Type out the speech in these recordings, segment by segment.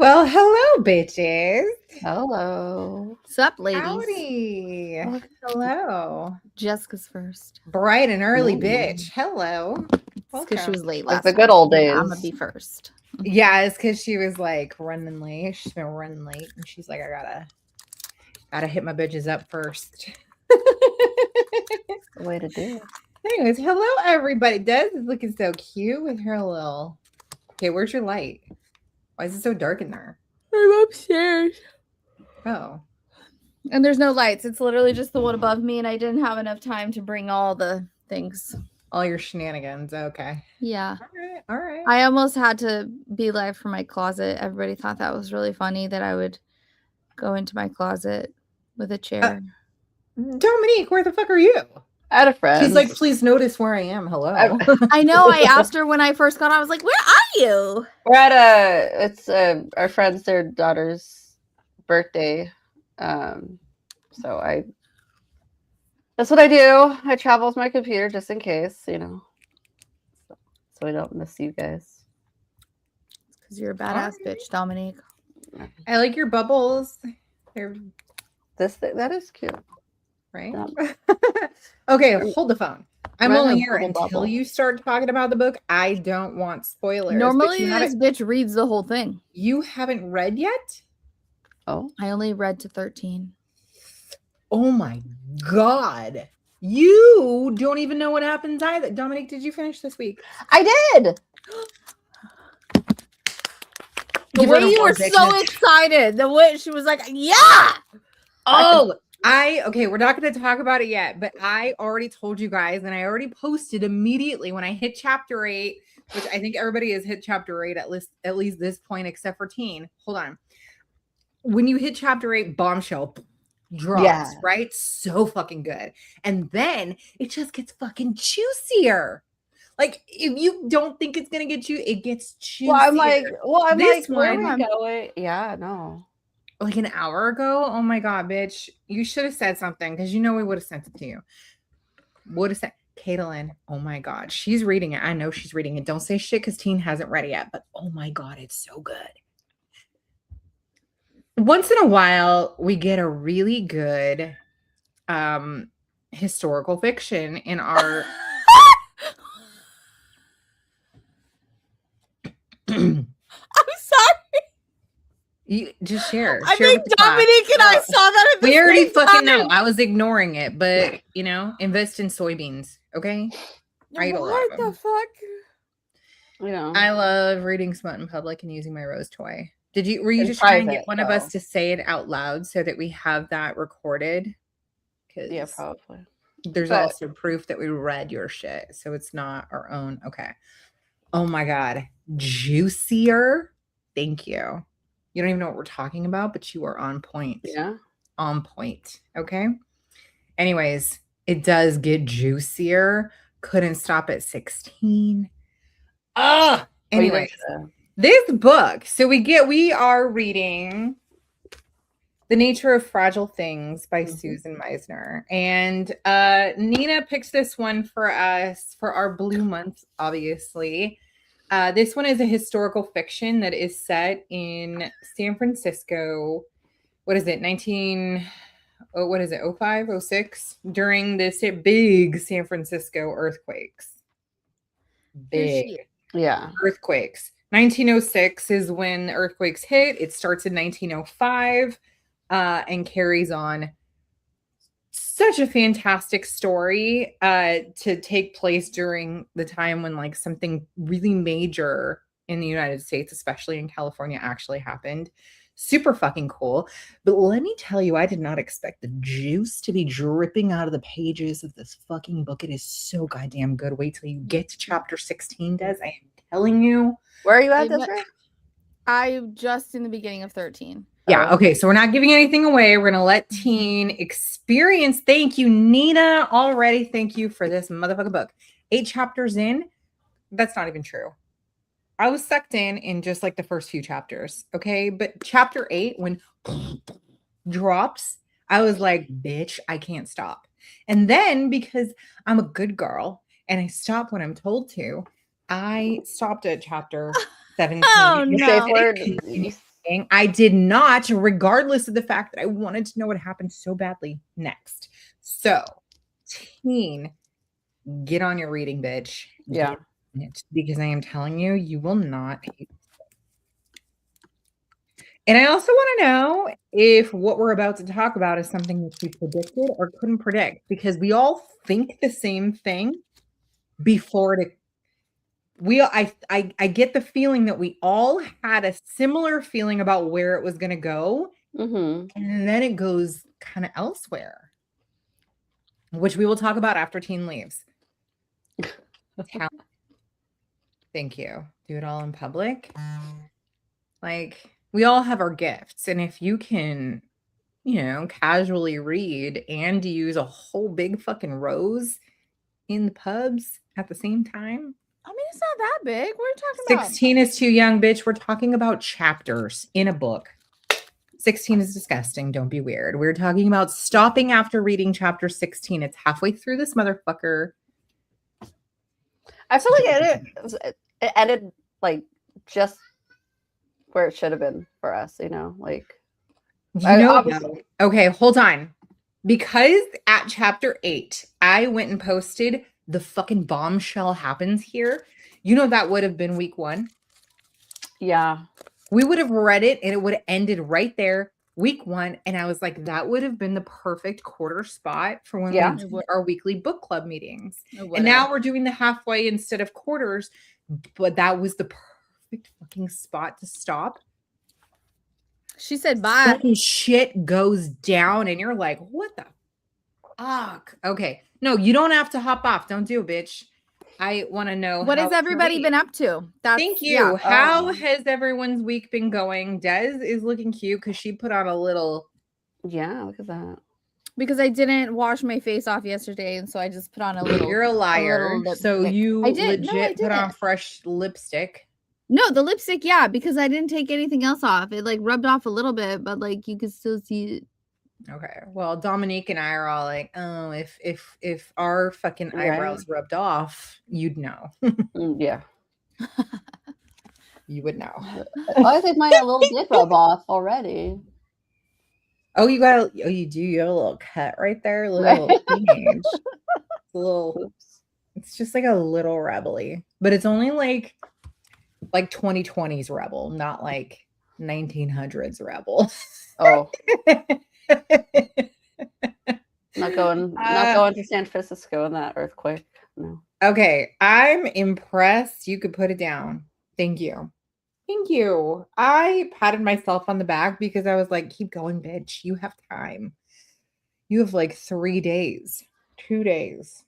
Well, hello, bitches. Hello. Sup, ladies? Howdy. Oh, Hello. Jessica's first. Bright and early Ooh. bitch. Hello. It's because she was late Like last the good time. old days. I'm gonna be first. Yeah, it's because she was like running late. She's been running late, and she's like, I gotta hit my bitches up first. That's the way to do it. Anyways, hello everybody. Des is looking so cute with her little. Okay, where's your light? Why is it so dark in there? I'm upstairs. Oh. And there's no lights. It's literally just the one above me, and I didn't have enough time to bring all the things. All your shenanigans. Okay. Yeah. All right. I almost had to be live from my closet. Everybody thought that was really funny that I would go into my closet with a chair. Dominique, where the fuck are you? I had a friend. She's like, please notice where I am. Hello. I know. I asked her when I first got on. I was like, "Where are you?" We're at it's our friend's their daughter's birthday. So that's what I do. I travel with my computer just in case, so we don't miss you guys. Because you're a badass bitch, Dominique. I like your bubbles. They're That is cute. right. Yeah. Okay, hold the phone. I'm Mine only have here bubble until bubble. you start talking about the book. I don't want spoilers. but Normally, you this bitch reads the whole thing. you haven't read yet? Oh, I only read to 13. Oh my god. You don't even know what happens either. Dominique, did you finish this week? I did. The Give her way an you were award, so bitches. excited. The way she was like, yeah. Oh, okay, we're not going to talk about it yet, but I already told you guys, and I already posted immediately when I hit chapter 8, which I think everybody has hit chapter 8 at least this point, except for Teen. Hold on. When you hit chapter 8, bombshell drops, Yeah. right? So fucking good. And then it just gets fucking juicier. Like, if you don't think it's going to get you, it gets juicier. Well, I'm This like, where are one- we going? Yeah, no. like an hour ago. Oh my god, bitch! You should have said something because we would have sent it to you. Would have said, Caitlin. Oh my god, she's reading it. I know she's reading it. Don't say shit because Teen hasn't read it yet. But oh my god, it's so good. Once in a while, we get a really good historical fiction in our. I'm sorry. You just share. I share think with the class. Dominique and I saw that at the We already same fucking time. know. I was ignoring it, but invest in soybeans, okay? I eat a lot of What them. the fuck? I love reading Smut in public and using my rose toy. Were you In just trying to private, get one of us though. to say it out loud so that we have that recorded? Yeah, probably. There's But- also proof that we read your shit, so it's not our own. Okay. Oh my god, juicier. Thank you. You don't even know what we're talking about, but you are on point. Yeah. On point. Okay. Anyways, it does get juicier. Couldn't stop at 16. Anyway, this book. So we are reading The Nature of Fragile Things by Susan Meisner. And Nina picks this one for us for our Blue Month, obviously. This one is a historical fiction that is set in San Francisco. What is it? 05, 06? During this big San Francisco earthquakes. Big. Yeah. Earthquakes. 1906 is when the earthquakes hit. It starts in 1905 and carries on. Such a fantastic story to take place during the time when like something really major in the United States, especially in California, actually happened. Super fucking cool. But let me tell you, I did not expect the juice to be dripping out of the pages of this fucking book. It is so goddamn good. Wait till you get to chapter 16, Des. I am telling you. Where are you at, Desiree? I'm just in the beginning of 13. Yeah, okay, so we're not giving anything away. We're going to let Teen experience. Thank you, Nina, already. Thank you for this motherfucking book. 8 chapters in. That's not even true. I was sucked in just like the first few chapters, okay? But chapter 8, when drops, I was like, bitch, I can't stop. And then because I'm a good girl and I stop when I'm told to, I stopped at chapter 17. Oh, no. Safe word. I did not, regardless of the fact that I wanted to know what happened so badly next. So, teen, get on your reading, bitch. Yeah. Because I am telling you, you will not hate. And I also want to know if what we're about to talk about is something that we predicted or couldn't predict, because we all think the same thing before it. I get the feeling that we all had a similar feeling about where it was going to go, Mm-hmm. and then it goes kind of elsewhere, which we will talk about after Teen leaves. Thank you. Do it all in public. Like, we all have our gifts, and if you can, casually read and use a whole big fucking rose in the pubs at the same time. I mean, it's not that big. What are you talking about? 16 is too young, bitch. We're talking about chapters in a book. 16 is disgusting. Don't be weird. We're talking about stopping after reading chapter 16. It's halfway through this motherfucker. I feel like it ended like just where it should have been for us, like Okay, hold on. Because at chapter 8, I went and posted the fucking bombshell happens here. That would have been week 1. Yeah. We would have read it and it would have ended right there, week 1. And I was like, that would have been the perfect quarter spot for when we do our weekly book club meetings. And now we're doing the halfway instead of quarters. But that was the perfect fucking spot to stop. She said bye. Fucking shit goes down and you're like, what the fuck? Okay. No, you don't have to hop off. Don't do it, bitch. I want to know what has everybody been up to. Thank you. Yeah. How has everyone's week been going? Des is looking cute because she put on a little. Yeah, look at that. Because I didn't wash my face off yesterday, and so I just put on a little. You're a liar. So you legit put on fresh lipstick. No, the lipstick, yeah, because I didn't take anything else off. It like rubbed off a little bit, but like you could still see it. Okay. Well, Dominique and I are all like, oh, if our fucking eyebrows rubbed off, you'd know. Yeah. You would know. I think my little did rub off already. Oh, you do. You have a little cut right there. A little teenage. It's just like a little rebel-y. But it's only like 2020s rebel, not like 1900s rebel. Oh. not going to San Francisco in that earthquake. No. Okay, I'm impressed. You could put it down. Thank you. I patted myself on the back because I was like, keep going, bitch. You have time. You have like 3 days, 2 days,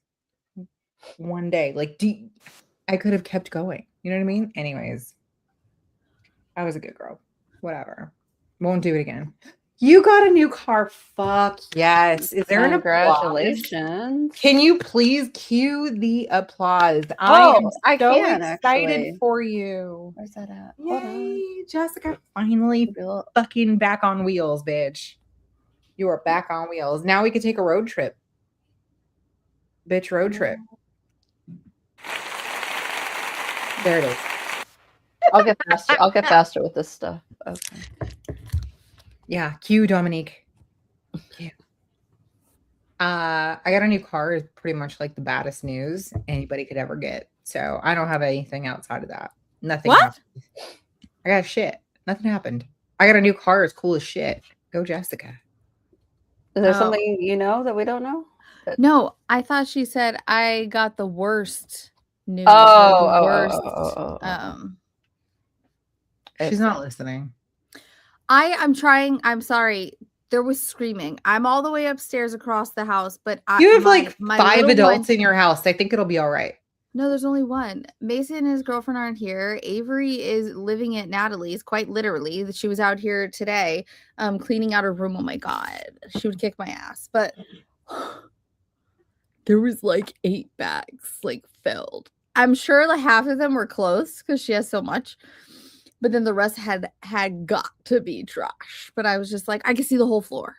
1 day. I could have kept going. You know what I mean? Anyways, I was a good girl. Whatever. Won't do it again. You got a new car. Fuck yes. Is there an congratulations? Can you please cue the applause? I am so excited for you. Where's that at? Yay, Jessica finally fucking back on wheels, bitch. You are back on wheels. Now we could take a road trip. Bitch, road trip. There it is. I'll get faster with this stuff. Okay. Yeah, cue Dominique. Cue. I got a new car. It's pretty much like the baddest news anybody could ever get. So I don't have anything outside of that. Nothing happened. I got shit. Nothing happened. I got a new car. It's cool as shit. Go Jessica. Is there something that we don't know? No, I thought she said I got the worst news. She's not listening. I'm trying. I'm sorry. There was screaming. I'm all the way upstairs across the house, but you have my 5 adults in your house. I think it'll be all right. No, there's only one. Mason and his girlfriend aren't here. Avery is living at Natalie's, quite literally. She was out here today, cleaning out her room. Oh my God. She would kick my ass. But there was 8 bags filled. I'm sure half of them were clothes because she has so much. But then the rest had got to be trash. But I was just I could see the whole floor.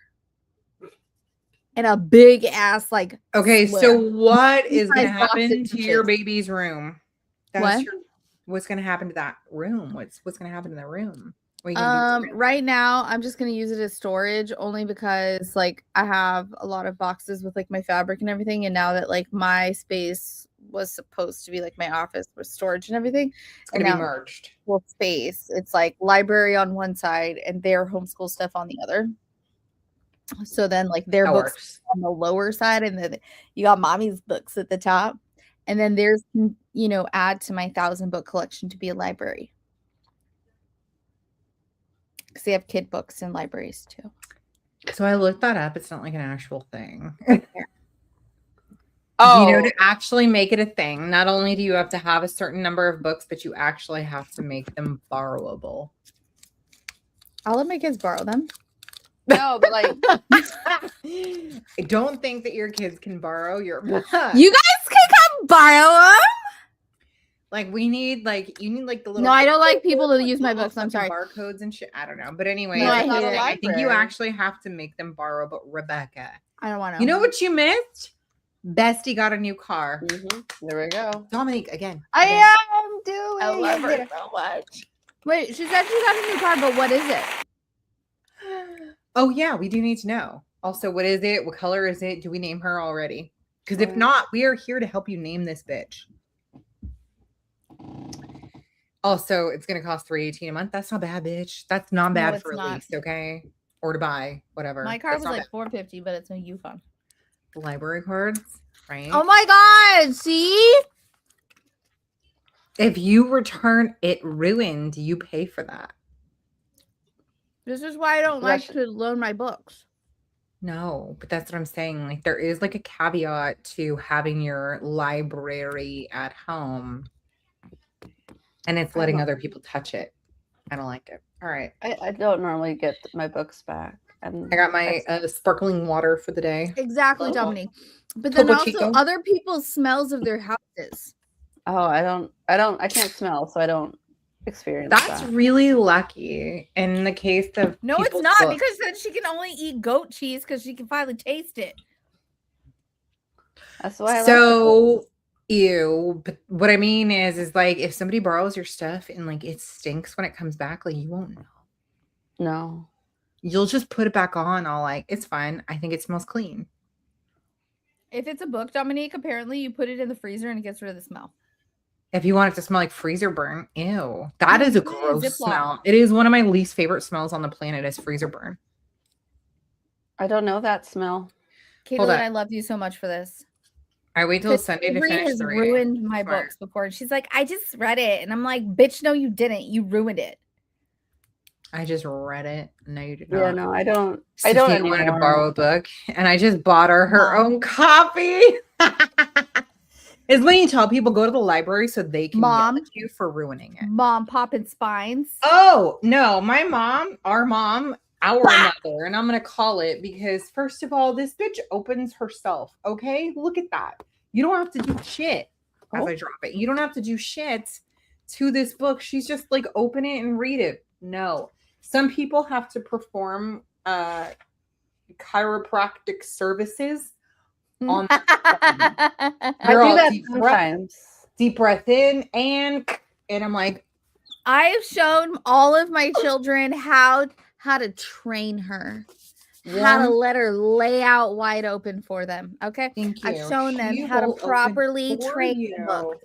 And a big ass Okay, slip. So what is going to happen to your baby's room? What's going to happen to that room? What's going to happen to the room? What are you gonna do with it? Right now I'm just gonna use it as storage only because like I have a lot of boxes with like my fabric and everything, and now that like my space was supposed to be like my office with storage and everything, It's and gonna be now merged. well space. It's like library on one side and their homeschool stuff on the other. So then like their That books works. on the lower side, and then you got mommy's books at the top. And then there's add to my 1,000 book collection to be a library. Because they have kid books in libraries too. So I looked that up. It's not like an actual thing. Oh, To actually make it a thing, not only do you have to have a certain number of books, but you actually have to make them borrowable. I'll let my kids borrow them. no, but like I don't think that your kids can borrow your books. You guys can come borrow them. Like you need the little. No, I don't like people to use my little books. I'm fucking sorry. barcodes and shit. I don't know, but anyway, No, I that's hate the it. thing. I think you Library. actually have to make them borrow. But Rebecca, I don't want to. you know what you missed? Bestie got a new car. there we go. Dominique again. I again. am doing. I love her it. so much. Wait, she said she got a new car, but what is it? Oh yeah, we do need to know. Also, what is it? What color is it? Do we name her already? Because if not, we are here to help you name this bitch. Also, it's gonna cost $318 a month. That's not bad, bitch. That's not bad it's for a not. lease, okay? Or to buy, whatever. My car That's was not like $450, but it's a U-Fun. bad. Library cards, right? Oh my god! See, If you return it ruined, you pay for that. this is why I don't So like that's- to loan my books. No, but that's what I'm saying. Like there is like a caveat to having your library at home. And it's letting other people touch it. I don't like it. All right. I don't normally get my books back. And I got my sparkling water for the day. Exactly, Oh. Dominique. But then Topo also Chico. other people's smells of their houses. Oh, I can't smell, so I don't experience That's that. really lucky in the case of No, it's people's not books. because then she can only eat goat cheese because she can finally taste it. That's why I like So ew. But what I mean is like if somebody borrows your stuff and like it stinks when it comes back, like you won't know. no. You'll just put it back on all like it's fine. I think it smells clean. If it's a book, Dominique, apparently you put it in the freezer and it gets rid of the smell. If you want it to smell like freezer burn, ew. That No, is a put it in gross Ziploc. smell. It is one of my least favorite smells on the planet is freezer burn. I don't know that smell. Hold Caitlin, on. I love you so much for this. I wait till Sunday to Avery finish has the reading. ruined my Smart. books before. And she's like, I just read it. And I'm like, bitch, no, you didn't. You ruined it. I just read it. No, you did not. Yeah, no, I don't. Sophia I don't wanted to anymore. borrow a book, and I just bought her Mom. own copy. It's when you tell people go to the library so they can yell Mom. at you for ruining it. Mom popping spines. Oh no, my mom, our mother, and I'm gonna call it because first of all, this bitch opens herself. Okay, look at that. You don't have to do shit as Oh. I drop it. You don't have to do shit to this book. She's just like open it and read it. No, some people have to perform chiropractic services on. I Girl, do that deep breath. sometimes. Deep breath in and I'm like, I've shown all of my children how to train her, how to One, let her lay out wide open for them. Okay. thank you. I've shown them She how to will open properly for train you. the book.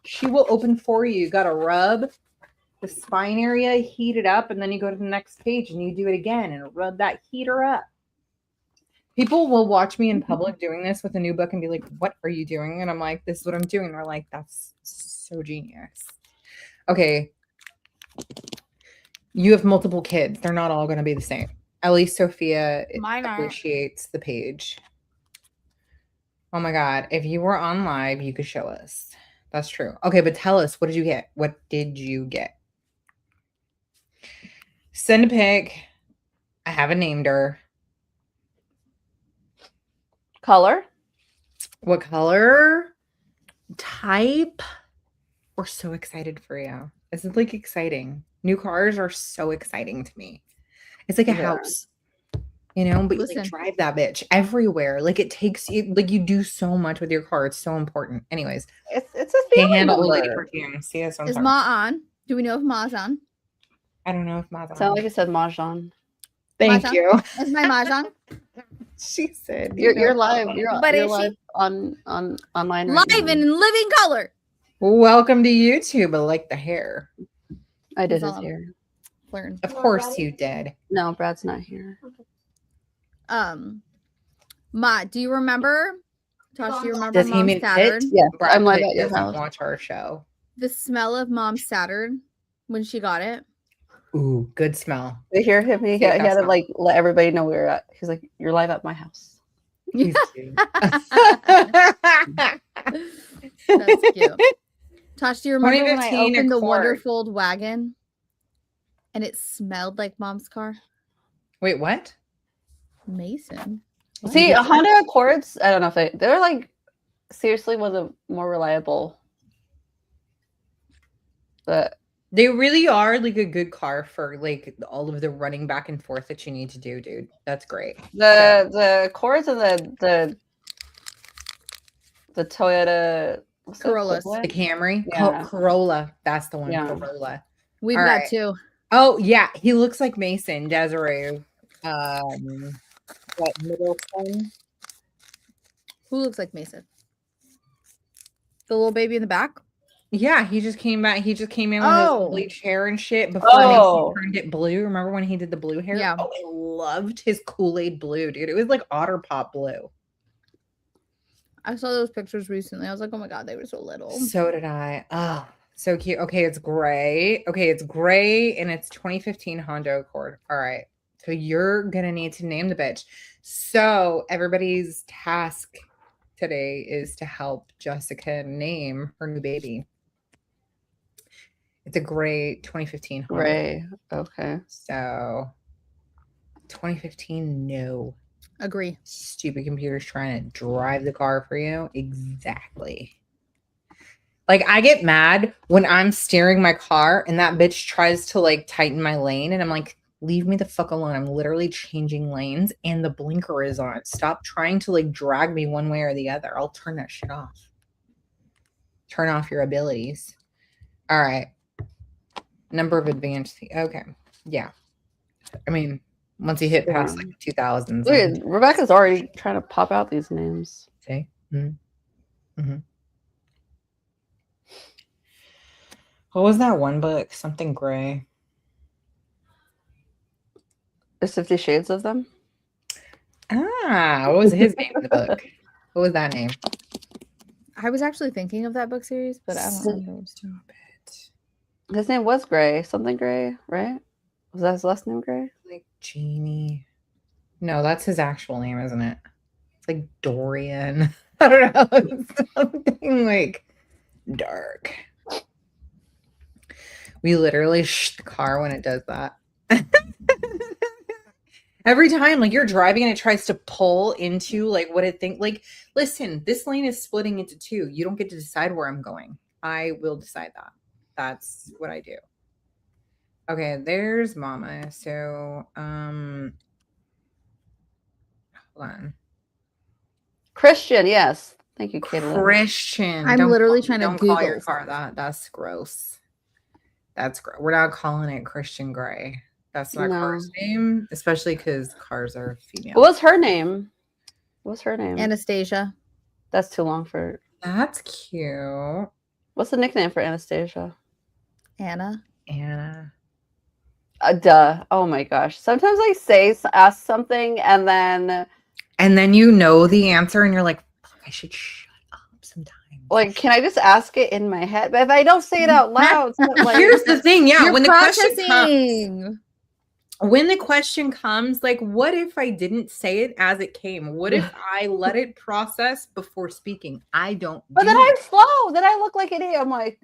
She will open for you. You got to rub the spine area, heat it up, and then you go to the next page and you do it again and rub that heater up. People will watch me in public doing this with a new book and be like, "What are you doing?" And I'm like, "This is what I'm doing." And they're like, "That's so genius." Okay. You have multiple kids. They're not all going to be the same. At least Sophia Mine aren't. appreciates the page. Oh my God. If you were on live, you could show us. That's true. Okay, but tell us, what did you get? What did you get? Send a pic. I haven't named her. Color? What color? Type? We're so excited for you. This is like exciting. New cars are so exciting to me. It's like a Yeah. house, you know, but you Listen. like drive that bitch everywhere. Like it takes you, like you do so much with your car. It's so important. Anyways, It's a can't family handle old lady member. perfume. See this one. Is Ma on? Do we know if Ma's on? I don't know if Mahjong. Sound like you said mahjong. Thank Mahjong? you. It's my mahjong. She said, You're live. But You're is she- live on online right Live now. and in living color. Welcome to YouTube. I like the hair. I did It's his all- hair. Learn. Of course you did. No, Brad's not here. Ma, do you remember? Tosh, do you remember Does he Mom's mean Saturn? Pitt? Yes, Brad I'm live Pitt at your doesn't house. watch our show. The smell of Mom's Saturn when she got it. Ooh, good smell. They hear him. He Take had that to smell. like let everybody know we were at. He's like, "You're live at my house." He's cute. That's cute. Tosh, do you remember when I 2015 opened the Accord. Wonderfold wagon and it smelled like Mom's car? Wait, what? Mason. What? See, Honda Accords. I don't know if they're like seriously one of the more reliable. But They really are like a good car for like all of the running back and forth that you need to do, dude. That's great. the Accords and the Toyota what's the Corollas. The equivalent? Camry, Yeah. Corolla. That's the one. Yeah. Corolla. We've All got right. two. Oh yeah, he looks like Mason Desiree. What middle son? Who looks like Mason? The little baby in the back? Yeah, he just came back. He just came in with Oh. his bleach hair and shit before Oh. Mason turned it blue. Remember when he did the blue hair? Yeah. Oh, I loved his Kool-Aid blue, dude. It was like Otter Pop blue. I saw those pictures recently. I was like, oh my God, they were so little. So did I. Oh, so cute. Okay, it's gray. Okay, it's gray and it's 2015 Honda Accord. All right. So you're gonna need to name the bitch. So everybody's task today is to help Jessica name her new baby. It's a gray 2015 Honda. Gray. Okay. So 2015, no. Agree. Stupid computer's trying to drive the car for you. Exactly. Like I get mad when I'm steering my car and that bitch tries to like tighten my lane and I'm like, leave me the fuck alone. I'm literally changing lanes and the blinker is on. Stop trying to like drag me one way or the other. I'll turn that shit off. Turn off your abilities. All right. Number of advanced. Okay. Yeah. I mean, once you hit past like 2000s. Look, Rebecca's already trying to pop out these names. See? Mm-hmm. What was that one book? Something gray. There's 50 Shades of them. Ah, what was his name in the book? What was that name? I was actually thinking of that book series, but I don't remember. His name was Gray. Something Gray, right? Was that his last name Gray? Like Genie. No, that's his actual name, isn't it? It's like Dorian. I don't know. It's something like dark. We literally the car when it does that. Every time, like you're driving and it tries to pull into like what it think. Like, listen, this lane is splitting into two. You don't get to decide where I'm going. I will decide that. That's what I do. Okay, there's Mama. So, hold on. Christian, yes. Thank you, Caitlin. Christian. I'm literally trying to don't call your Google car that. That's gross. That's gross. We're not calling it Christian Gray. That's not car's name, especially because cars are female. What was her name? What's her name? Anastasia. That's too long for. That's cute. What's the nickname for Anastasia? Anna. Anna. Duh. Oh my gosh. Sometimes I ask something and then you know the answer and you're like, fuck, I should shut up sometimes. like, can I just ask it in my head? But if I don't say it out loud, like, here's the thing. Yeah, You're when the question comes, processing. when the question comes, like, what if I didn't say it as it came? What if I let it process before speaking? I don't. But do then that. I'm slow. Then I look like an idiot. I'm like,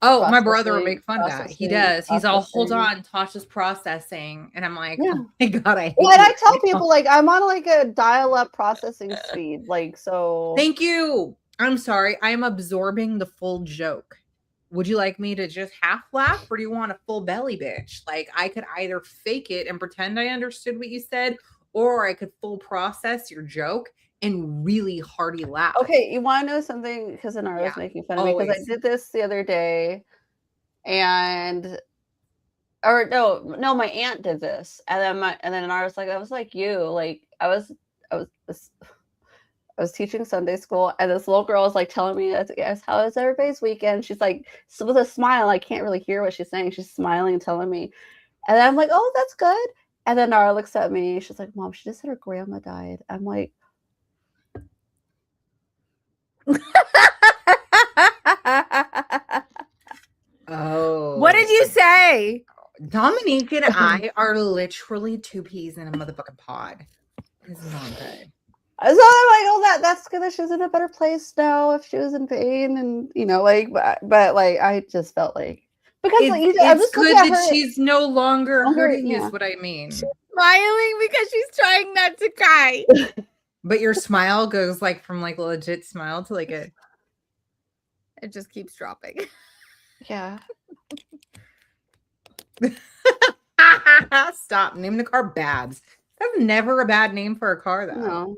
Oh, my brother would make fun of that. He processing, does. He's all, hold processing. on, Tasha's processing. And I'm like, Yeah. oh my God, I hate well, and you I tell right now. people like I'm on like a dial-up processing speed. Like, so Thank you. I'm sorry. I am absorbing the full joke. Would you like me to just half laugh or do you want a full belly bitch? Like I could either fake it and pretend I understood what you said, or I could full process your joke and really hearty laugh. Okay, you want to know something? Because Inara was making fun of me because I always. did this the other day, and or no, my aunt did this, and then I was like you, like I was I was teaching Sunday school, and this little girl was like telling me, "Yes, how is everybody's weekend?" She's like, with a smile. I can't really hear what she's saying. She's smiling and telling me, and I'm like, "Oh, that's good." And then Nara looks at me. She's like, "Mom, she just said her grandma died." I'm like, Oh. What did you say? Dominique and I are literally two peas in a motherfucking pod. This is not good. so I'm like, "Oh, that's good that she's in a better place now. If she was in pain, and but like, I just felt like because I'm It's just good looking at that her. she's no longer hurting yeah. is what I mean. Smiling because she's trying not to cry. But your smile goes like from like legit smile to like a It just keeps dropping. Yeah. stop. Name the car Babs. That's never a bad name for a car though. No.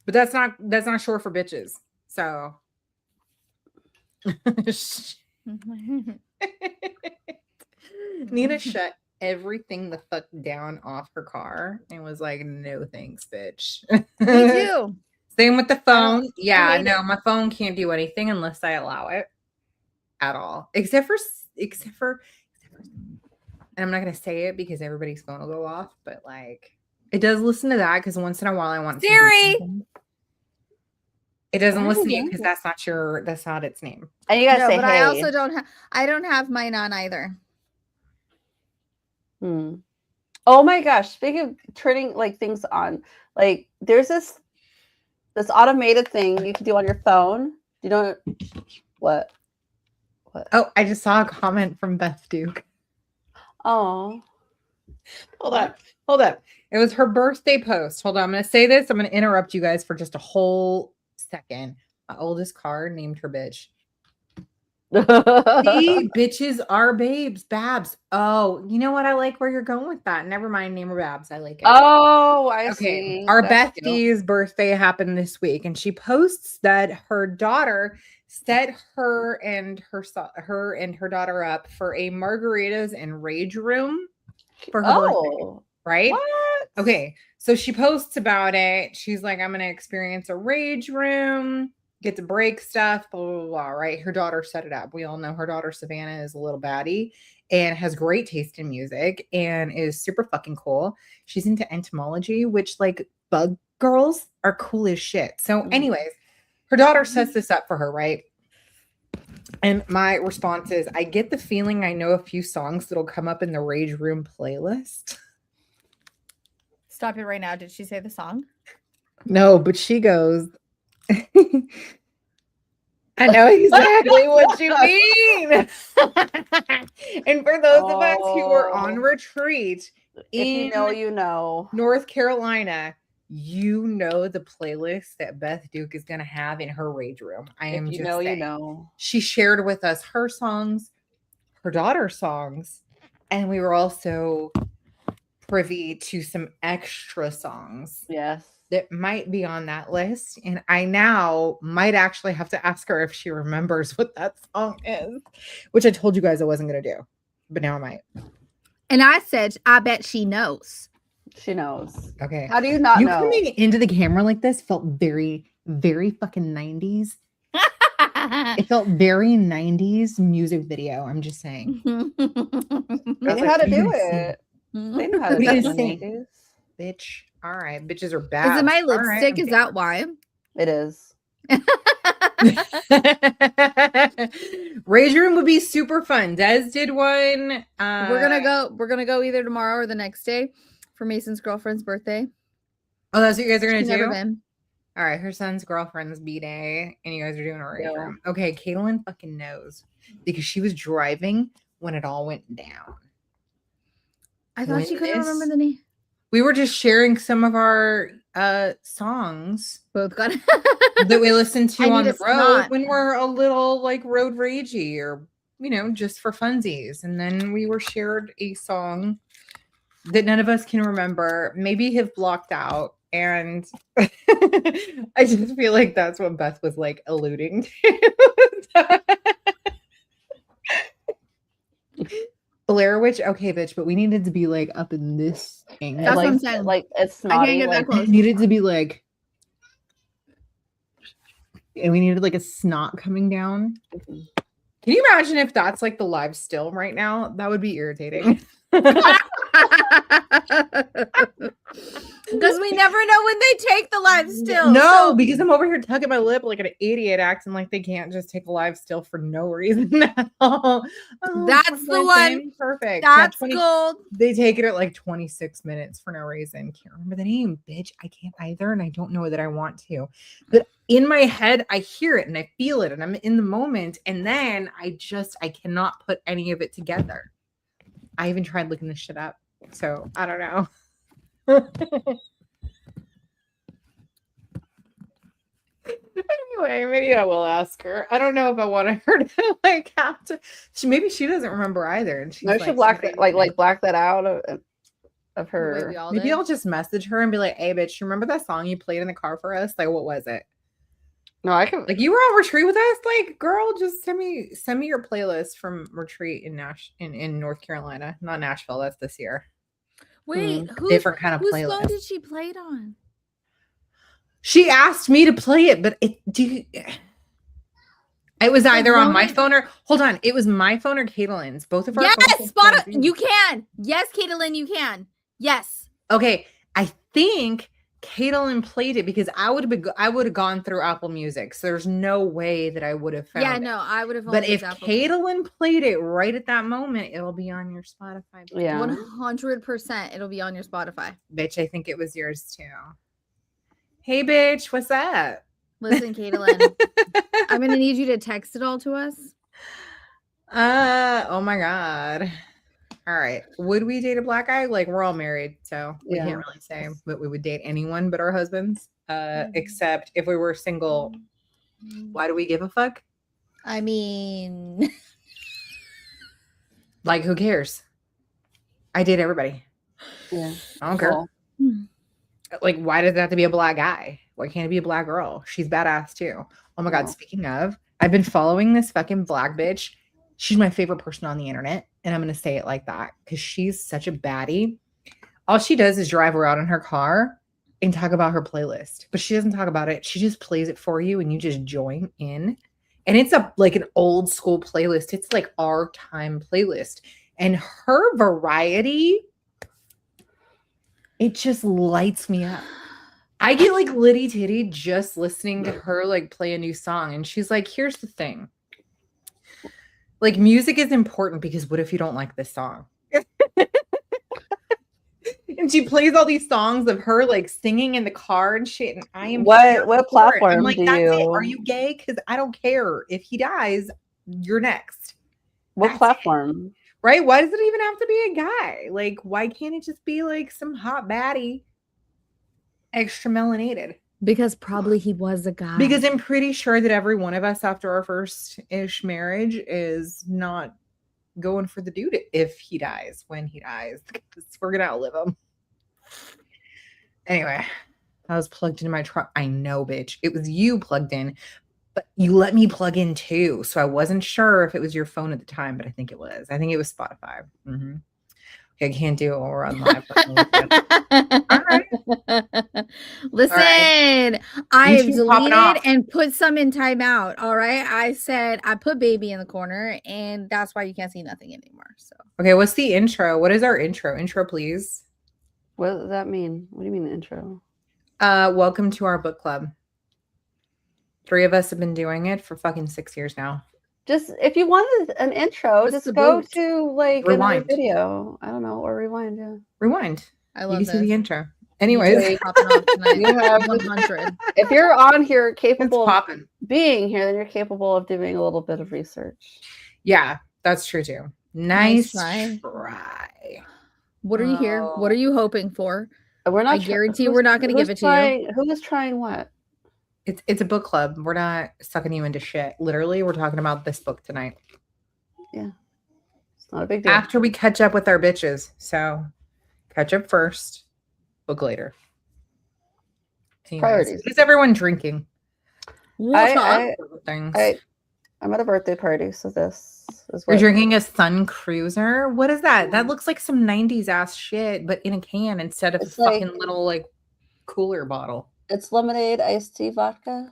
But that's not short for bitches. So Nina shut everything the fuck down off her car and was like, no thanks, bitch. Me too. Same with the phone. Yeah, hate no, it. my phone can't do anything unless I allow it at all. Except for and I'm not gonna say it because everybody's phone will go off, but like it does listen to that because once in a while I want to do Siri. something. It doesn't Why listen to are you you because doing that's not its name. And you gotta No, say, but hey. I also don't have mine on either. Oh my gosh! Speaking of turning like things on, like there's this automated thing you can do on your phone. You know what? What? Oh, I just saw a comment from Beth Duke. Oh, Hold up. It was her birthday post. Hold on, I'm gonna say this. I'm gonna interrupt you guys for just a whole second. My oldest car named her bitch. See, bitches are babes, Babs. Oh, you know what? I like where you're going with that. Never mind, name her Babs. I like it. Oh, I Okay. see. Our That's cute. Bethie's birthday happened this week, and she posts that her daughter set her and her daughter up for a margaritas and rage room for her birthday. Right? What? Okay. So she posts about it. She's like, I'm gonna experience a rage room, get to break stuff, blah, blah, blah, right? Her daughter set it up. We all know her daughter Savannah is a little baddie and has great taste in music and is super fucking cool. She's into entomology, which like bug girls are cool as shit. So, anyways, her daughter sets this up for her, right? And my response is, I get the feeling I know a few songs that'll come up in the Rage Room playlist. Stop it right now. Did she say the song? No, but she goes, I know exactly what you mean. And for those of us who are on retreat if you know, you know. North Carolina, you know the playlist that Beth Duke is going to have in her rage room. I am If you just know, saying. you know. She shared with us her songs, her daughter's songs, and we were also privy to some extra songs. Yes. That might be on that list. And I now might actually have to ask her if she remembers what that song is, which I told you guys I wasn't going to do, but now I might. And I said, I bet she knows. She knows. Okay. How do you not know? Coming into the camera like this felt very, very fucking 90s. It felt very 90s music video. I'm just saying. They knew how to do it. They knew how to do it. In the 90s. Bitch. All right. Bitches are bad. Is it my lipstick? Is that why? It is. Rage Room would be super fun. Des did one. We're gonna go either tomorrow or the next day for Mason's girlfriend's birthday. Oh, that's what you guys are gonna She's do? never been. All right, her son's girlfriend's B-day, and you guys are doing a rage room. Okay, Caitlin fucking knows because she was driving when it all went down. I thought she couldn't remember the name. We were just sharing some of our songs Both got that we listen to on the road snot. when we're a little like road ragey or just for funsies. And then we were shared a song that none of us can remember, maybe have blocked out. And I just feel like that's what Beth was like alluding to. Blair Witch, okay, bitch, but we needed to be like up in this angle. That's like, what I'm saying. Like it's I can't snotty. get that Like close. It needed to be like, and we needed like a snot coming down. Mhm. Can you imagine if that's like the live still right now? That would be irritating. Because we never know when they take the live still. No, so- because I'm over here tugging my lip like an idiot, acting like they can't just take a live still for no reason at all. Oh, That's perfect, the one. Perfect. That's 20 gold. They take it at like 26 minutes for no reason. Can't remember the name, bitch. I can't either, and I don't know that I want to. But in my head, I hear it and I feel it, and I'm in the moment, and then I cannot put any of it together. I even tried looking this shit up, so I don't know. Anyway, maybe I will ask her. I don't know if I want her to like have to. Maybe she doesn't remember either, and she's no, she black that black that out of The way her. we all Maybe did. I'll just message her and be like, "Hey, bitch, you remember that song you played in the car for us? Like, what was it? No, I can. Like, you were on retreat with us? Like, girl, just send me your playlist from retreat in in North Carolina, not Nashville. That's this year. Wait, Different kind of whose phone playlist. did she play it on? She asked me to play it, but it was either on my Roman- phone or hold on. It was my phone or Caitlin's. Both of our Yes, phones spot have it. phones. You can. Yes, Caitlin, you can. Yes. Okay, I think Caitlin played it because I would have gone through Apple Music. So there's no way that I would have found Yeah, it. no, I would have. But only if used Apple. Caitlin played it right at that moment, it'll be on your Spotify. Yeah. 100%, it'll be on your Spotify. Bitch, I think it was yours too. Hey, bitch, what's up? Listen, Caitlin, I'm gonna need you to text it all to us. Oh my God. All right. Would we date a black guy? Like, we're all married, so we Yeah. can't really say that we would date anyone but our husbands. Except if we were single, why do we give a fuck? I mean, Like, who cares? I date everybody. Yeah. I don't care. Well, Like, why does it have to be a black guy? Why can't it be a black girl? She's badass too. Oh my God. Well. Speaking of, I've been following this fucking black bitch. She's my favorite person on the internet. And I'm going to say it like that because she's such a baddie. All she does is drive around in her car and talk about her playlist, but she doesn't talk about it. She just plays it for you and you just join in. And it's like an old school playlist. It's like our time playlist. And her variety, it just lights me up. I get like litty titty just listening to her like play a new song. And she's like, here's the thing. Like, music is important because what if you don't like this song? And she plays all these songs of her like singing in the car and shit. And I am What here for it. platform I'm like, do that's it. you- Are you gay? Because I don't care. If he dies, you're next. what That's it. platform? Right? Why does it even have to be a guy? Like, why can't it just be like some hot baddie, extra melanated? because probably he was a guy. Because I'm pretty sure that every one of us after our first-ish marriage is not going for the dude if he dies, when he dies, because we're gonna outlive him. Anyway, I was plugged into my truck. I know, bitch. It was you plugged in, but you let me plug in too. So I wasn't sure if it was your phone at the time, but I think it was. I think it was Spotify. Okay, I can't do it while we're on live. All right. Listen, I have YouTube's popping deleted off. and put some in timeout. All right. I said I put baby in the corner, and that's why you can't see nothing anymore. So Okay, what's the intro? What is our intro? Intro, please. What does that mean? What do you mean intro? Welcome to our book club. 3 of us have been doing it for fucking 6 years now. Just if you wanted an intro, What's just the go boot? to like another Rewind. video. I don't know, or rewind. Yeah. Rewind. I You love can this. see the intro. Me Anyways, too, popping off tonight. You have- 100. If you're on here it's capable of popping. being here, then you're capable of doing a little bit of research. Yeah, that's true too. Nice Nice try. try. What are you here? What are you hoping for? We're not. I guarantee we're not gonna give it to you. Who is trying what? It's a book club. We're not sucking you into shit. Literally, we're talking about this book tonight. It's not a big deal. After we catch up with our bitches. So catch up first, book later. Anyways, Priorities. what is everyone drinking? Water. I- Things. I'm at a birthday party, so this. You're drinking a Sun Cruiser? What is that? That looks like some 90s ass shit, but in a can instead of It's a fucking little like cooler bottle. It's lemonade, iced tea, vodka.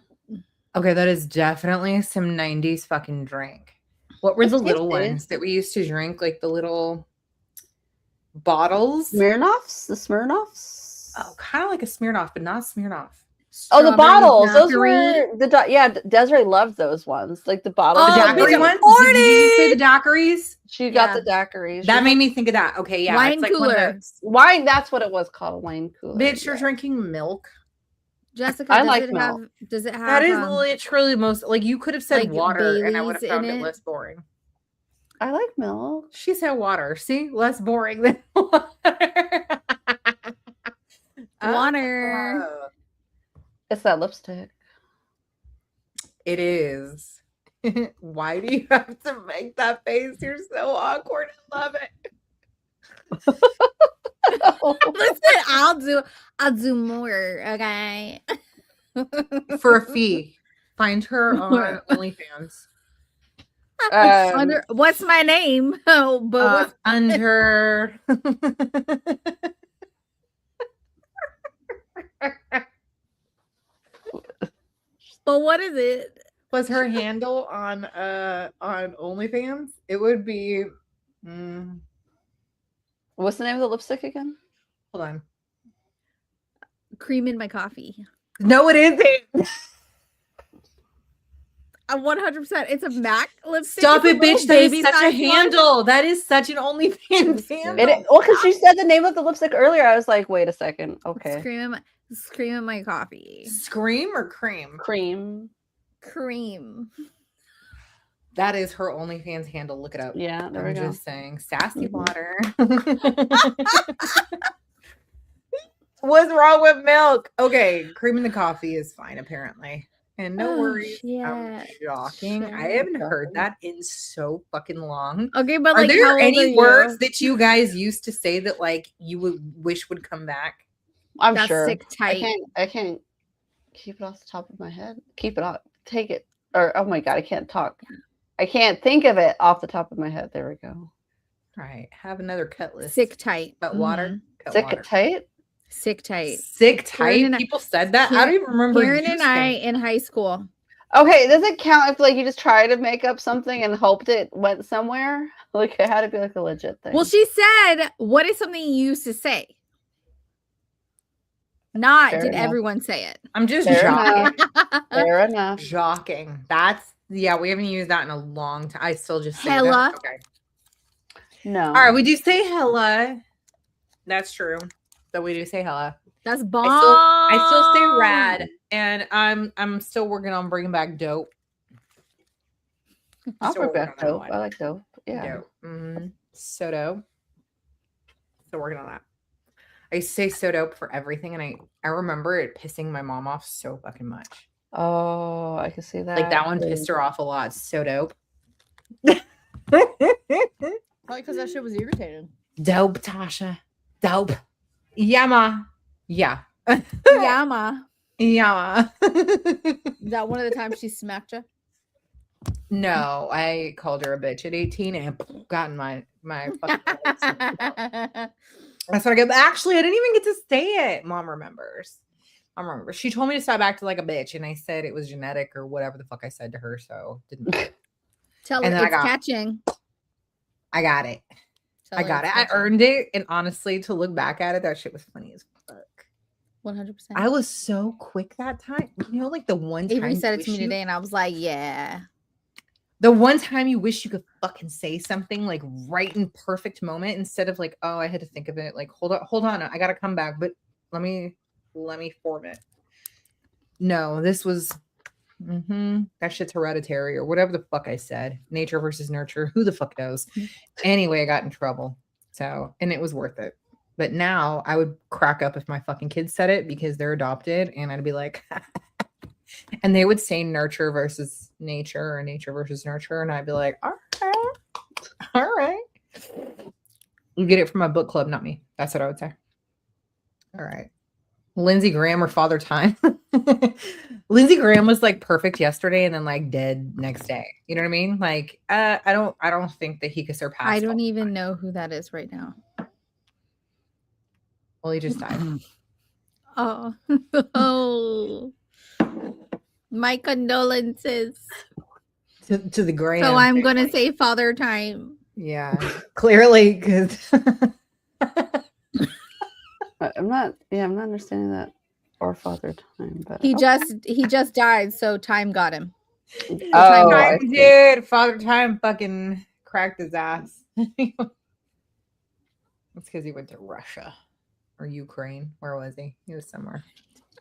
Okay, that is definitely some 90s fucking drink. What were the little ones that we used to drink? Like the little bottles? Smirnoffs? The Smirnoffs? Oh, kind of like a Smirnoff, but not Smirnoff. Oh, the bottles. Those were Desiree loved those ones. Like the bottles. The daiquiri ones? Did you say the daiquiris? She got the daiquiris. That made me think of that. Okay, yeah. Wine it's like cooler. Wine, that's what it was called. Wine cooler. Bitch, you're drinking milk. Jessica, does it have that is literally the most like you could have said like water and I would have Baileys found in it it? less boring. I like milk. She said water. See, less boring than water. Water. It's that lipstick. It is. Why do you have to make that face? You're so awkward. I love it. Listen, I'll do more, okay? For a fee. Find her on OnlyFans. What's my name? Oh, but what's under but what is it? was her handle on OnlyFans? It would be What's the name of the lipstick again? hold on. Cream in my coffee. No, it isn't. 100%. It's a MAC lipstick. Stop it, bitch. That is baby such a size handle. That is such an OnlyFans handle. Well, because she said the name of the lipstick earlier. I was like, wait a second. Okay. Scream in my coffee. Scream or cream? Cream. That is her OnlyFans handle. Look it up. Yeah, there we I'm go. just saying. Sassy water. What's wrong with milk? Okay, cream in the coffee is fine, apparently. And no worries. I'm shocking. I haven't heard that in so fucking long. Okay, but are like, there any words that you guys used to say that like you would wish would come back? I'm sure. Sick tight. I can't keep it off the top of my head. Keep it off. Take it. Or oh my god, I can't talk. I can't think of it off the top of my head. There we go. All right. Have another cut list. Sick tight. Cut water. Cut Sick water. tight? Sick tight. Sick tight? People said that? I don't even remember. Karen and I in high school. Okay, does it count if like you just try to make up something and hoped it went somewhere? Like it had to be like a legit thing. Well, she said, what is something you used to say? Not Fair did enough. everyone say it. I'm just Fair joking. Fair enough. Joking. That's yeah, we haven't used that in a long time. I still just say Hella. that. Okay. No. All right, we do say hella. That's true. So we do say hella. That's bomb. I still say rad, and I'm still working on bringing back dope. I'll Still bring back working on dope. that I one. like dope. Yeah. Dope. Mm-hmm. So dope. Still working on that. I used to say so dope for everything, and I remember it pissing my mom off so fucking much. Oh, I can see that. Like that one pissed her off a lot. So dope. Probably because that shit was irritating. Dope, Tasha. Dope. Yama. Yeah. Yama. Yama. Is that one of the times she smacked you? No, I called her a bitch at 18 and got in my fucking That's what I get. Actually, I didn't even get to say it. Mom remembers. She told me to stop acting like a bitch, and I said it was genetic or whatever the fuck I said to her. So didn't. Tell her And then it's catching. I got it. Tell I her got it's it. I catching. earned it. And honestly, to look back at it, that shit was funny as fuck. 100%. I was so quick that time. You know, like the one time Avery said it to me you- today, and I was like, yeah. The one time you wish you could fucking say something like right in perfect moment instead of like, oh, I had to think of it. Like, hold on, I gotta come back, but let me form it. No, this was that shit's hereditary or whatever the fuck I said. Nature versus nurture. Who the fuck knows? Anyway, I got in trouble. So, and it was worth it. But now I would crack up if my fucking kids said it because they're adopted, and I'd be like, and they would say nurture versus nature or nature versus nurture, and I'd be like, all right. You get it from my book club, not me. That's what I would say. All right. Lindsey Graham or Father Time. Lindsey Graham was like perfect yesterday and then like dead next day. You know what I mean? Like, I don't think that he could surpass. I don't even know who that is right now. Well, he just died. Oh, oh, my condolences. To the Graham. So I'm gonna say Father Time. Yeah, clearly, because I'm not understanding that or Father Time, but He just died, so time got him. Oh, I Time see. did. Father Time fucking cracked his ass. That's because he went to Russia or Ukraine. Where was he? He was somewhere.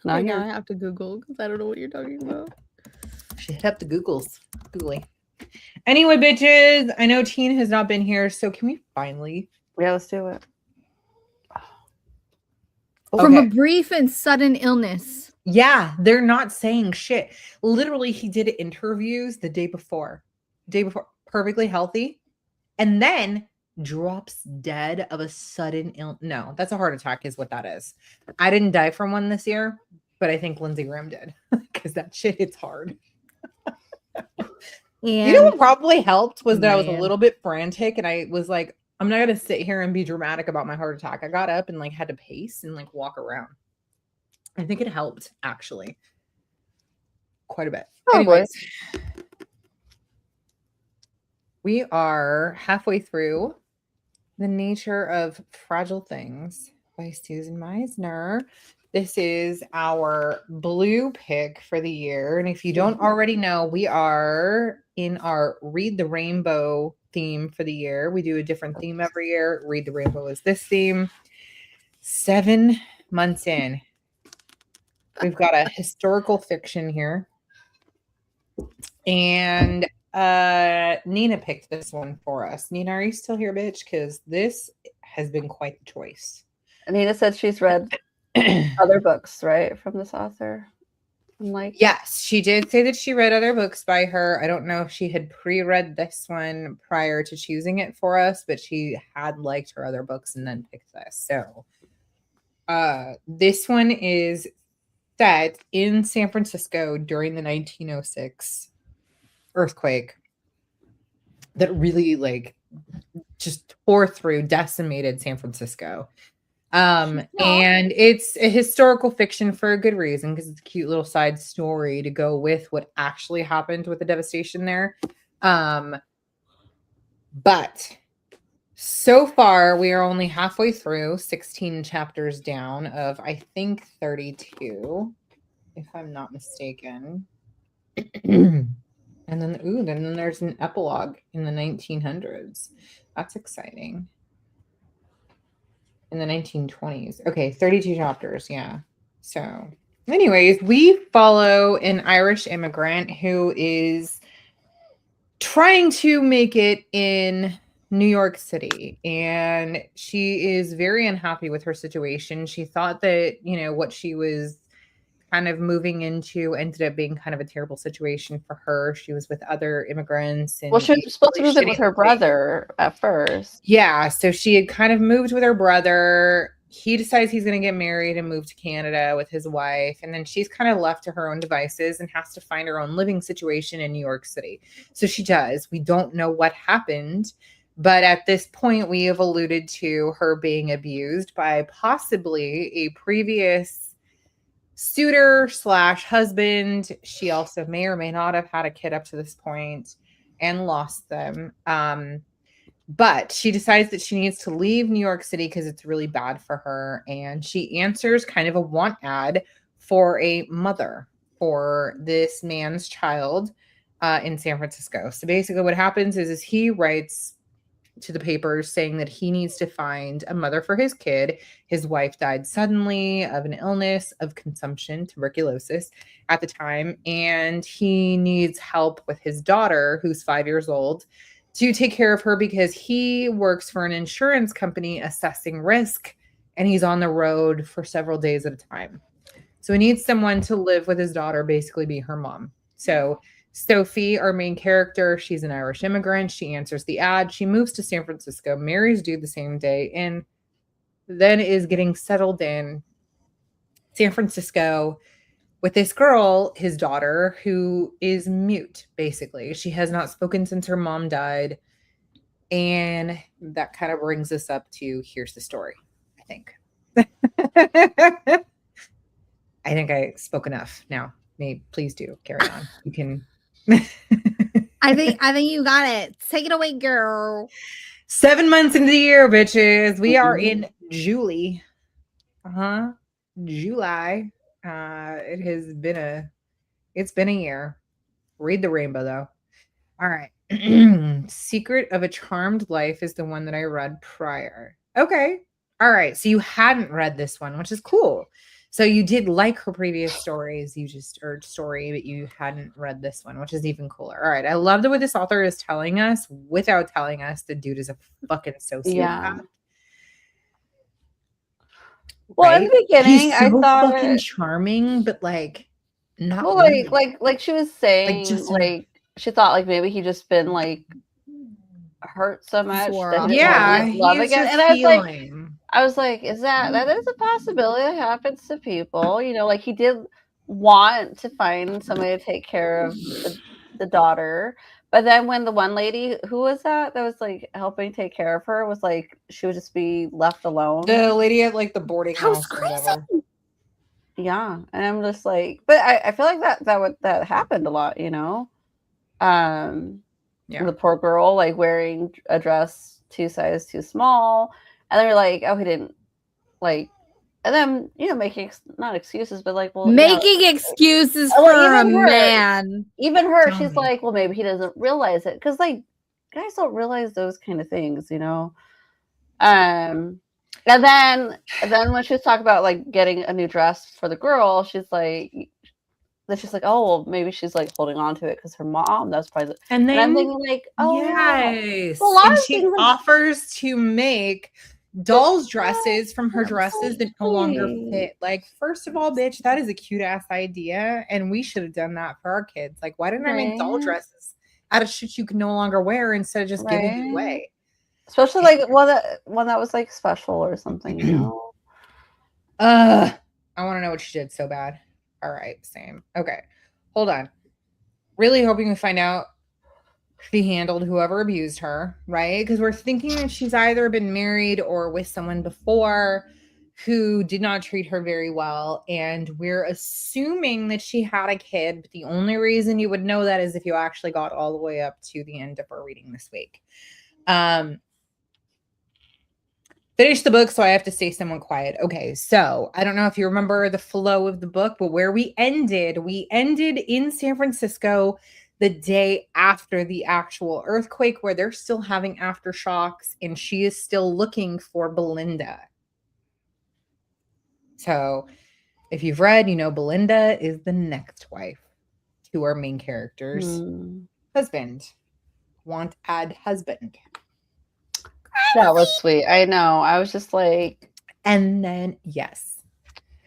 Not Okay, now I here. have to Google because I don't know what you're talking about. She hit up the Googles. Googly. Anyway, bitches, I know Teen has not been here, so can we finally? Yeah, let's do it. From a Okay. brief and sudden illness. Yeah, they're not saying shit. Literally, he did interviews the day before, perfectly healthy, and then drops dead of a sudden ill. No, that's a heart attack, is what that is. I didn't die from one this year, but I think Lindsey Graham did because that shit hits hard. And You know what probably helped was that I was a Man. little bit frantic and I was like, I'm not gonna sit here and be dramatic about my heart attack. I got up and like had to pace and like walk around. I think it helped actually quite a bit. Probably. Anyways, we are halfway through The Nature of Fragile Things by Susan Meisner. This is our blue pick for the year. And if you don't already know, we are in our Read the Rainbow theme for the year. We do a different theme every year. Read the Rainbow is this theme. 7 months in, we've got a historical fiction here. And Nina picked this one for us. Nina, are you still here, bitch? Because this has been quite the choice. Nina said she's read other books, right, from this author. I'm like, Yes, she did say that she read other books by her. I don't know if she had pre-read this one prior to choosing it for us, but she had liked her other books and then picked this. So this one is set in San Francisco during the 1906 earthquake that really like just tore through, decimated San Francisco. And it's a historical fiction for a good reason because it's a cute little side story to go with what actually happened with the devastation there. But so far we are only halfway through, 16 chapters down of I think 32, if I'm not mistaken. And then there's an epilogue in the 1900s. That's exciting. In the 1920s. Okay, 32 chapters. Yeah. So, anyways, we follow an Irish immigrant who is trying to make it in New York City, and she is very unhappy with her situation. She thought that, what she was kind of moving into ended up being kind of a terrible situation for her. She was with other immigrants. And well, she was supposed to move in with her brother at first. Yeah, so she had kind of moved with her brother. He decides he's going to get married and move to Canada with his wife. And then she's kind of left to her own devices and has to find her own living situation in New York City. So she does. We don't know what happened. But at this point, we have alluded to her being abused by possibly a previous suitor / husband. She also may or may not have had a kid up to this point and lost them. But she decides that she needs to leave New York City because it's really bad for her. And she answers kind of a want ad for a mother for this man's child in San Francisco. So basically what happens is he writes to the papers saying that he needs to find a mother for his kid. His wife died suddenly of an illness of consumption, tuberculosis at the time. And he needs help with his daughter, who's 5 years old, to take care of her because he works for an insurance company assessing risk and he's on the road for several days at a time. So he needs someone to live with his daughter, basically be her mom. So Sophie, our main character, she's an Irish immigrant. She answers the ad. She moves to San Francisco, marries dude the same day, and then is getting settled in San Francisco with this girl, his daughter, who is mute, basically. She has not spoken since her mom died. And that kind of brings us up to here's the story, I think. I think I spoke enough now. Please do carry on. You can. I think you got it. Take it away, girl. 7 months into the year, bitches. We are in July. July. It's been a year. Read the rainbow though. All right. Secret of a Charmed Life is the one that I read prior. Okay. All right. So you hadn't read this one, which is cool. So you did like her previous stories, story, but you hadn't read this one, which is even cooler. All right. I love the way this author is telling us without telling us the dude is a fucking sociopath. Yeah. Well, right? in the beginning, He's so I thought fucking charming, but like not well, really. like she was saying, like she thought like maybe he just been like hurt so much that he didn't love again. And I was like, is that is a possibility that happens to people? You know, like he did want to find somebody to take care of the daughter. But then when the one lady, who was that was like helping take care of her, was like she would just be left alone. The lady at like the boarding house or whatever. Yeah, and I'm just like, but I feel like that happened a lot, you know. The poor girl like wearing a dress 2 sizes too small, and they're like, oh, he didn't like, and then making not excuses, but like, well, making excuses for a man. Even her, she's like, well, maybe he doesn't realize it because like guys don't realize those kind of things, you know. And then when she was talking about like getting a new dress for the girl, she's like, oh, well, maybe she's like holding on to it because her mom. That's probably. And I'm thinking like, oh yes, and she offers to make dolls' dresses from her dresses that no longer fit. Like, first of all, bitch, that is a cute ass idea, and we should have done that for our kids. Like, why didn't I make doll dresses out of shit you can no longer wear instead of just giving it away? Especially like one that was like special or something, you know. I want to know what she did so bad. All right, same. Okay, hold on. Really hoping we find out she handled whoever abused her, right? Because we're thinking that she's either been married or with someone before who did not treat her very well, and we're assuming that she had a kid. But the only reason you would know that is if you actually got all the way up to the end of our reading this week. Finish the book, so I have to stay somewhat quiet. Okay, so I don't know if you remember the flow of the book, but where we ended in San Francisco the day after the actual earthquake, where they're still having aftershocks, and she is still looking for Belinda. So if you've read, you know Belinda is the next wife to our main character's husband. Want add husband. That was sweet. I know. I was just like, and then yes,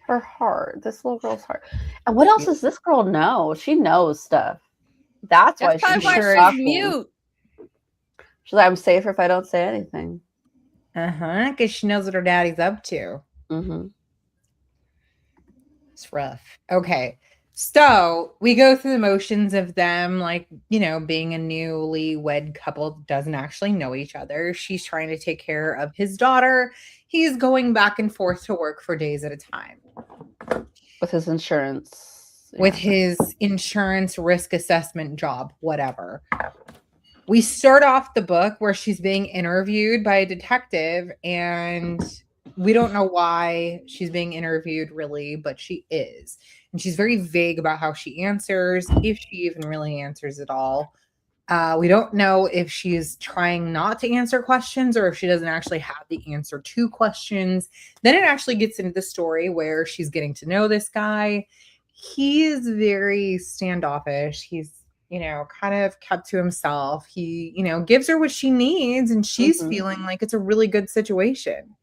her heart. This little girl's heart. And what else does this girl know? She knows stuff. That's why she's mute. She's like, I'm safer if I don't say anything. Because she knows what her daddy's up to. It's rough. Okay. So we go through the motions of them, like, you know, being a newly wed couple, doesn't actually know each other. She's trying to take care of his daughter. He's going back and forth to work for days at a time. With his insurance. With his insurance risk assessment job, whatever. We start off the book where she's being interviewed by a detective, and we don't know why she's being interviewed really, but she is. And she's very vague about how she answers, if she even really answers at all. We don't know if she's trying not to answer questions or if she doesn't actually have the answer to questions. Then it actually gets into the story where she's getting to know this guy. He is very standoffish. He's, you know, kind of kept to himself. He, you know, gives her what she needs, and she's feeling like it's a really good situation.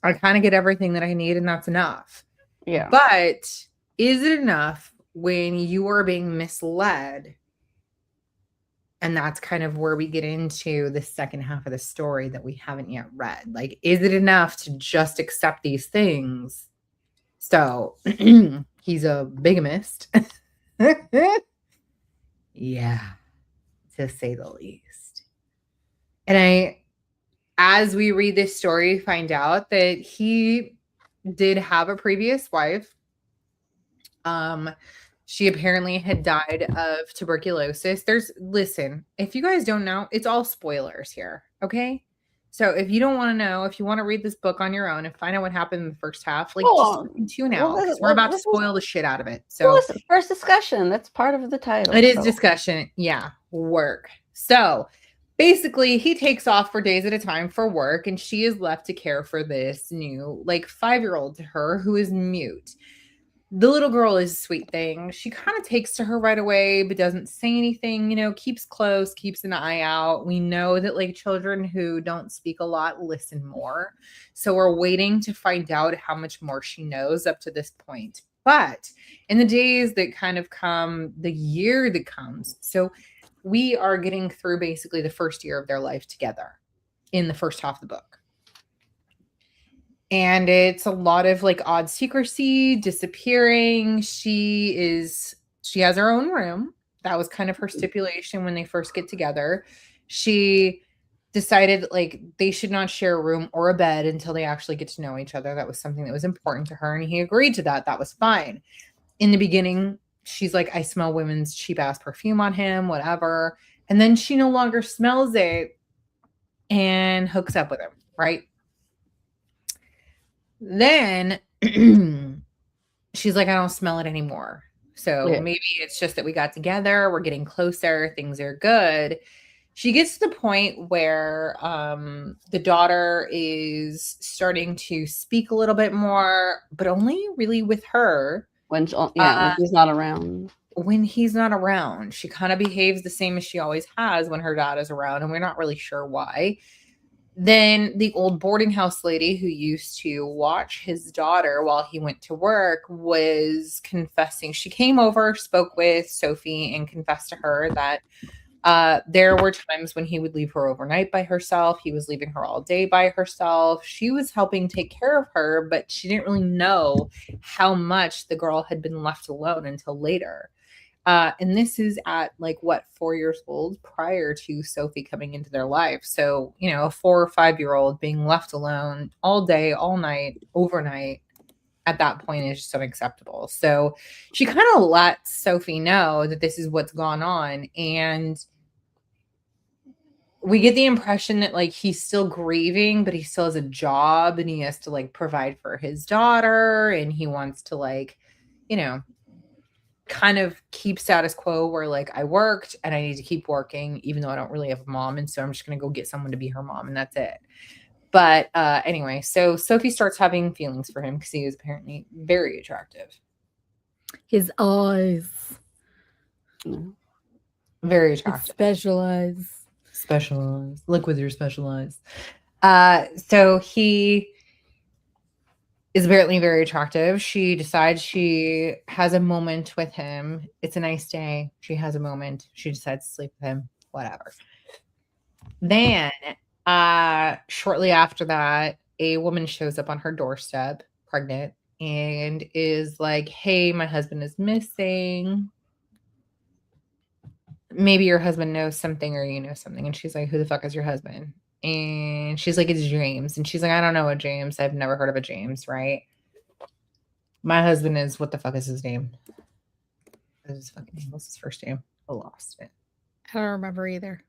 I kind of get everything that I need, and that's enough. Yeah. But is it enough when you are being misled? And that's kind of where we get into the second half of the story that we haven't yet read. Like, is it enough to just accept these things? So He's a bigamist. Yeah, to say the least. And as we read this story, find out that he did have a previous wife. She apparently had died of tuberculosis. Listen, if you guys don't know, it's all spoilers here, okay? So if you don't want to know, if you want to read this book on your own and find out what happened in the first half, like just tune out because we're about to spoil the shit out of it. So listen, first discussion, that's part of the title. It is discussion. Yeah, work. So basically, he takes off for days at a time for work, and she is left to care for this new, like, 5-year-old to her who is mute. The little girl is a sweet thing. She kind of takes to her right away, but doesn't say anything, keeps close, keeps an eye out. We know that, like, children who don't speak a lot listen more. So we're waiting to find out how much more she knows up to this point. But in the days that kind of come, the year that comes, so we are getting through basically the first year of their life together in the first half of the book. And it's a lot of like odd secrecy, disappearing. She has her own room. That was kind of her stipulation when they first get together. She decided that like they should not share a room or a bed until they actually get to know each other. That was something that was important to her, and he agreed to that. That was fine. In the beginning, she's like, I smell women's cheap ass perfume on him, whatever. And then she no longer smells it and hooks up with him, right? Then she's like, I don't smell it anymore. So maybe it's just that we got together, we're getting closer, things are good. She gets to the point where the daughter is starting to speak a little bit more, but only really with her. When he's not around. When he's not around, she kind of behaves the same as she always has when her dad is around, and we're not really sure why. Then the old boarding house lady who used to watch his daughter while he went to work was confessing. She came over, spoke with Sophie, and confessed to her that there were times when he would leave her overnight by herself. He was leaving her all day by herself. She was helping take care of her, but she didn't really know how much the girl had been left alone until later. And this is at 4 years old prior to Sophie coming into their life. So, a 4 or 5-year-old being left alone all day, all night, overnight at that point is just unacceptable. So she kind of lets Sophie know that this is what's gone on. And we get the impression that he's still grieving, but he still has a job and he has to provide for his daughter, and he wants to kind of keep status quo where I worked and I need to keep working even though I don't really have a mom, and so I'm just going to go get someone to be her mom and that's it. But anyway, so Sophie starts having feelings for him because he is apparently very attractive. His eyes. Very attractive. Specialized. Look with your special eyes. So he is apparently very attractive. She decides she has a moment with him. It's a nice day. She has a moment. She decides to sleep with him. Whatever. Then, shortly after that, a woman shows up on her doorstep, pregnant, and is like, hey, my husband is missing. Maybe your husband knows something or you know something. And she's like, who the fuck is your husband? And she's like, it's James. And she's like, I don't know a James. I've never heard of a James, right? My husband is, what the fuck is his name? What's his fucking name? What's his first name? I lost it. I don't remember either.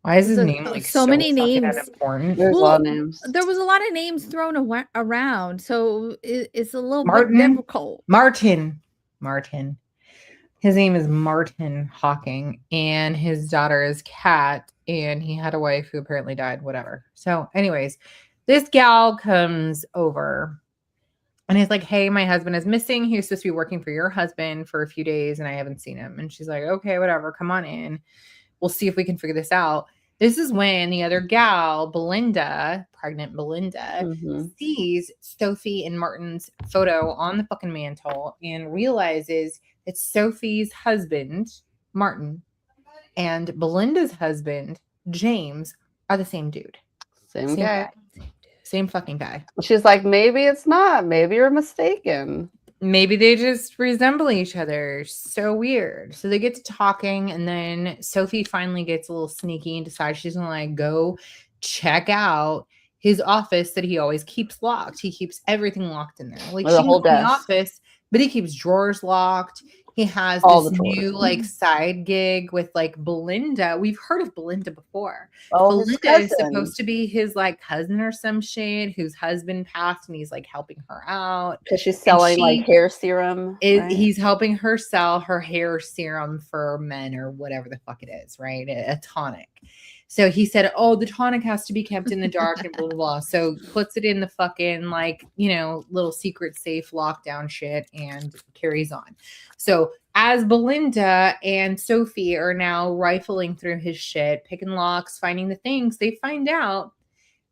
Why is his name so many names? Important? There's a lot of names. There was a lot of names thrown around, so it's a little bit difficult. Martin. His name is Martin Hawking, and his daughter is Kat, and he had a wife who apparently died, whatever. So anyways, this gal comes over and he's like, hey, my husband is missing. He was supposed to be working for your husband for a few days and I haven't seen him. And she's like, okay, whatever, come on in. We'll see if we can figure this out. This is when the other gal, Belinda, pregnant Belinda, sees Sophie and Martin's photo on the fucking mantle and realizes that Sophie's husband, Martin, and Belinda's husband, James, are the same dude. Same guy. Same fucking guy. She's like, maybe it's not. Maybe you're mistaken. maybe they just resemble each other. So weird. So they get to talking, and then Sophie finally gets a little sneaky and decides she's gonna like go check out his office that he always keeps locked. He keeps everything locked in there. Like With a she can whole go in the desk. office, but he keeps drawers locked. He has All this the drawers. new like side gig with like Belinda. We've heard of Belinda before. Oh, his Belinda is cousin. supposed to be his like cousin or some shit whose husband passed, and he's like helping her out. Because she's And selling like she hair serum. Right? he's helping her sell her hair serum for men or whatever the fuck it is, right? A tonic. So he said, "Oh, the tonic has to be kept in the dark and blah blah blah." So puts it in the fucking like, you know, little secret safe lockdown shit and carries on. So as Belinda and Sophie are now rifling through his shit, picking locks, finding the things, they find out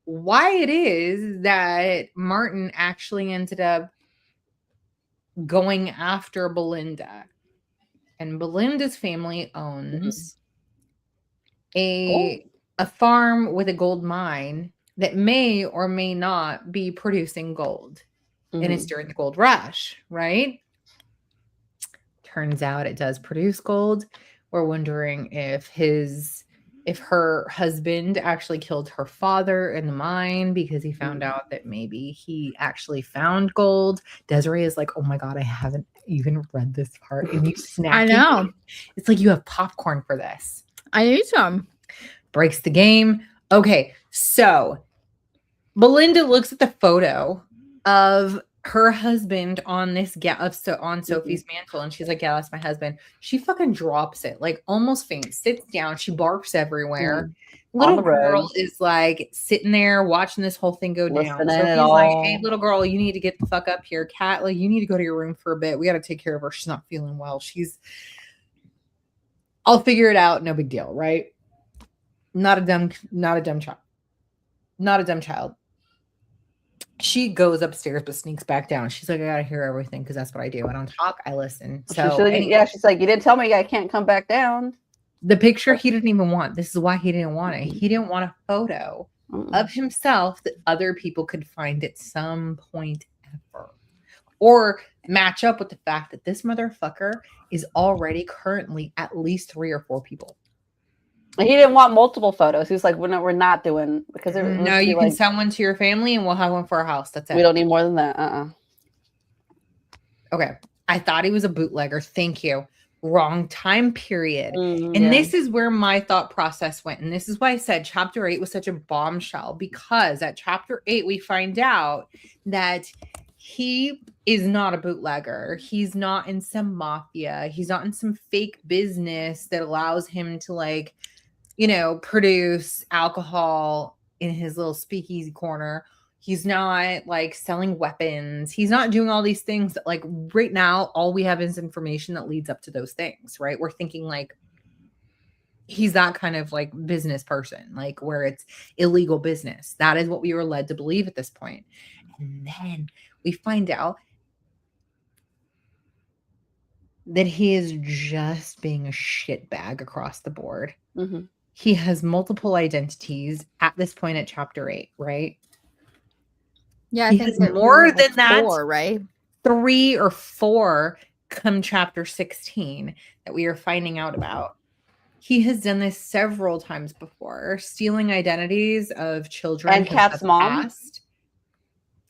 why it is that Martin actually ended up going after Belinda. And Belinda's family owns a farm with a gold mine that may or may not be producing gold. And it's during the gold rush, right? Turns out it does produce gold. We're wondering if her husband actually killed her father in the mine because he found out that maybe he actually found gold. Desiree is like, "Oh my God, I haven't even read this part." And you snacking. I know. It's like you have popcorn for this. I need some. Breaks the game. Okay, so Belinda looks at the photo of her husband on this on Sophie's mantle, and she's like, "Yeah, that's my husband." She fucking drops it, like almost faints, sits down, she barks everywhere. Little girl is like sitting there watching this whole thing go down. So he's like, "Hey, little girl, you need to get the fuck up here. Cat, like you need to go to your room for a bit. We got to take care of her. She's not feeling well. I'll figure it out. No big deal, right?" Not a dumb child. Not a dumb child. She goes upstairs but sneaks back down. She's like, "I gotta hear everything because that's what I do. I don't talk, I listen." So anyway, she's like, "You didn't tell me I can't come back down." The picture he didn't even want. This is why he didn't want it. He didn't want a photo of himself that other people could find at some point ever. Or match up with the fact that this motherfucker is already currently at least 3 or 4 people. He didn't want multiple photos. He was like, we're not doing because no, you can send one to your family and we'll have one for our house. That's it. We don't need more than that. Okay. I thought he was a bootlegger. Thank you. Wrong time period. And this is where my thought process went. And this is why I said chapter 8 was such a bombshell, because at chapter 8, we find out that he is not a bootlegger. He's not in some mafia. He's not in some fake business that allows him to like, you know, produce alcohol in his little speakeasy corner. He's not like selling weapons. He's not doing all these things that like right now, all we have is information that leads up to those things, right? We're thinking like he's that kind of like business person, like where it's illegal business. That is what we were led to believe at this point. And then we find out that he is just being a shitbag across the board. He has multiple identities at this point at chapter 8, right? Yeah, he has more than that, 4, right? 3 or 4 come chapter 16 that we are finding out about. He has done this several times before, stealing identities of children and Kat's mom. Passed.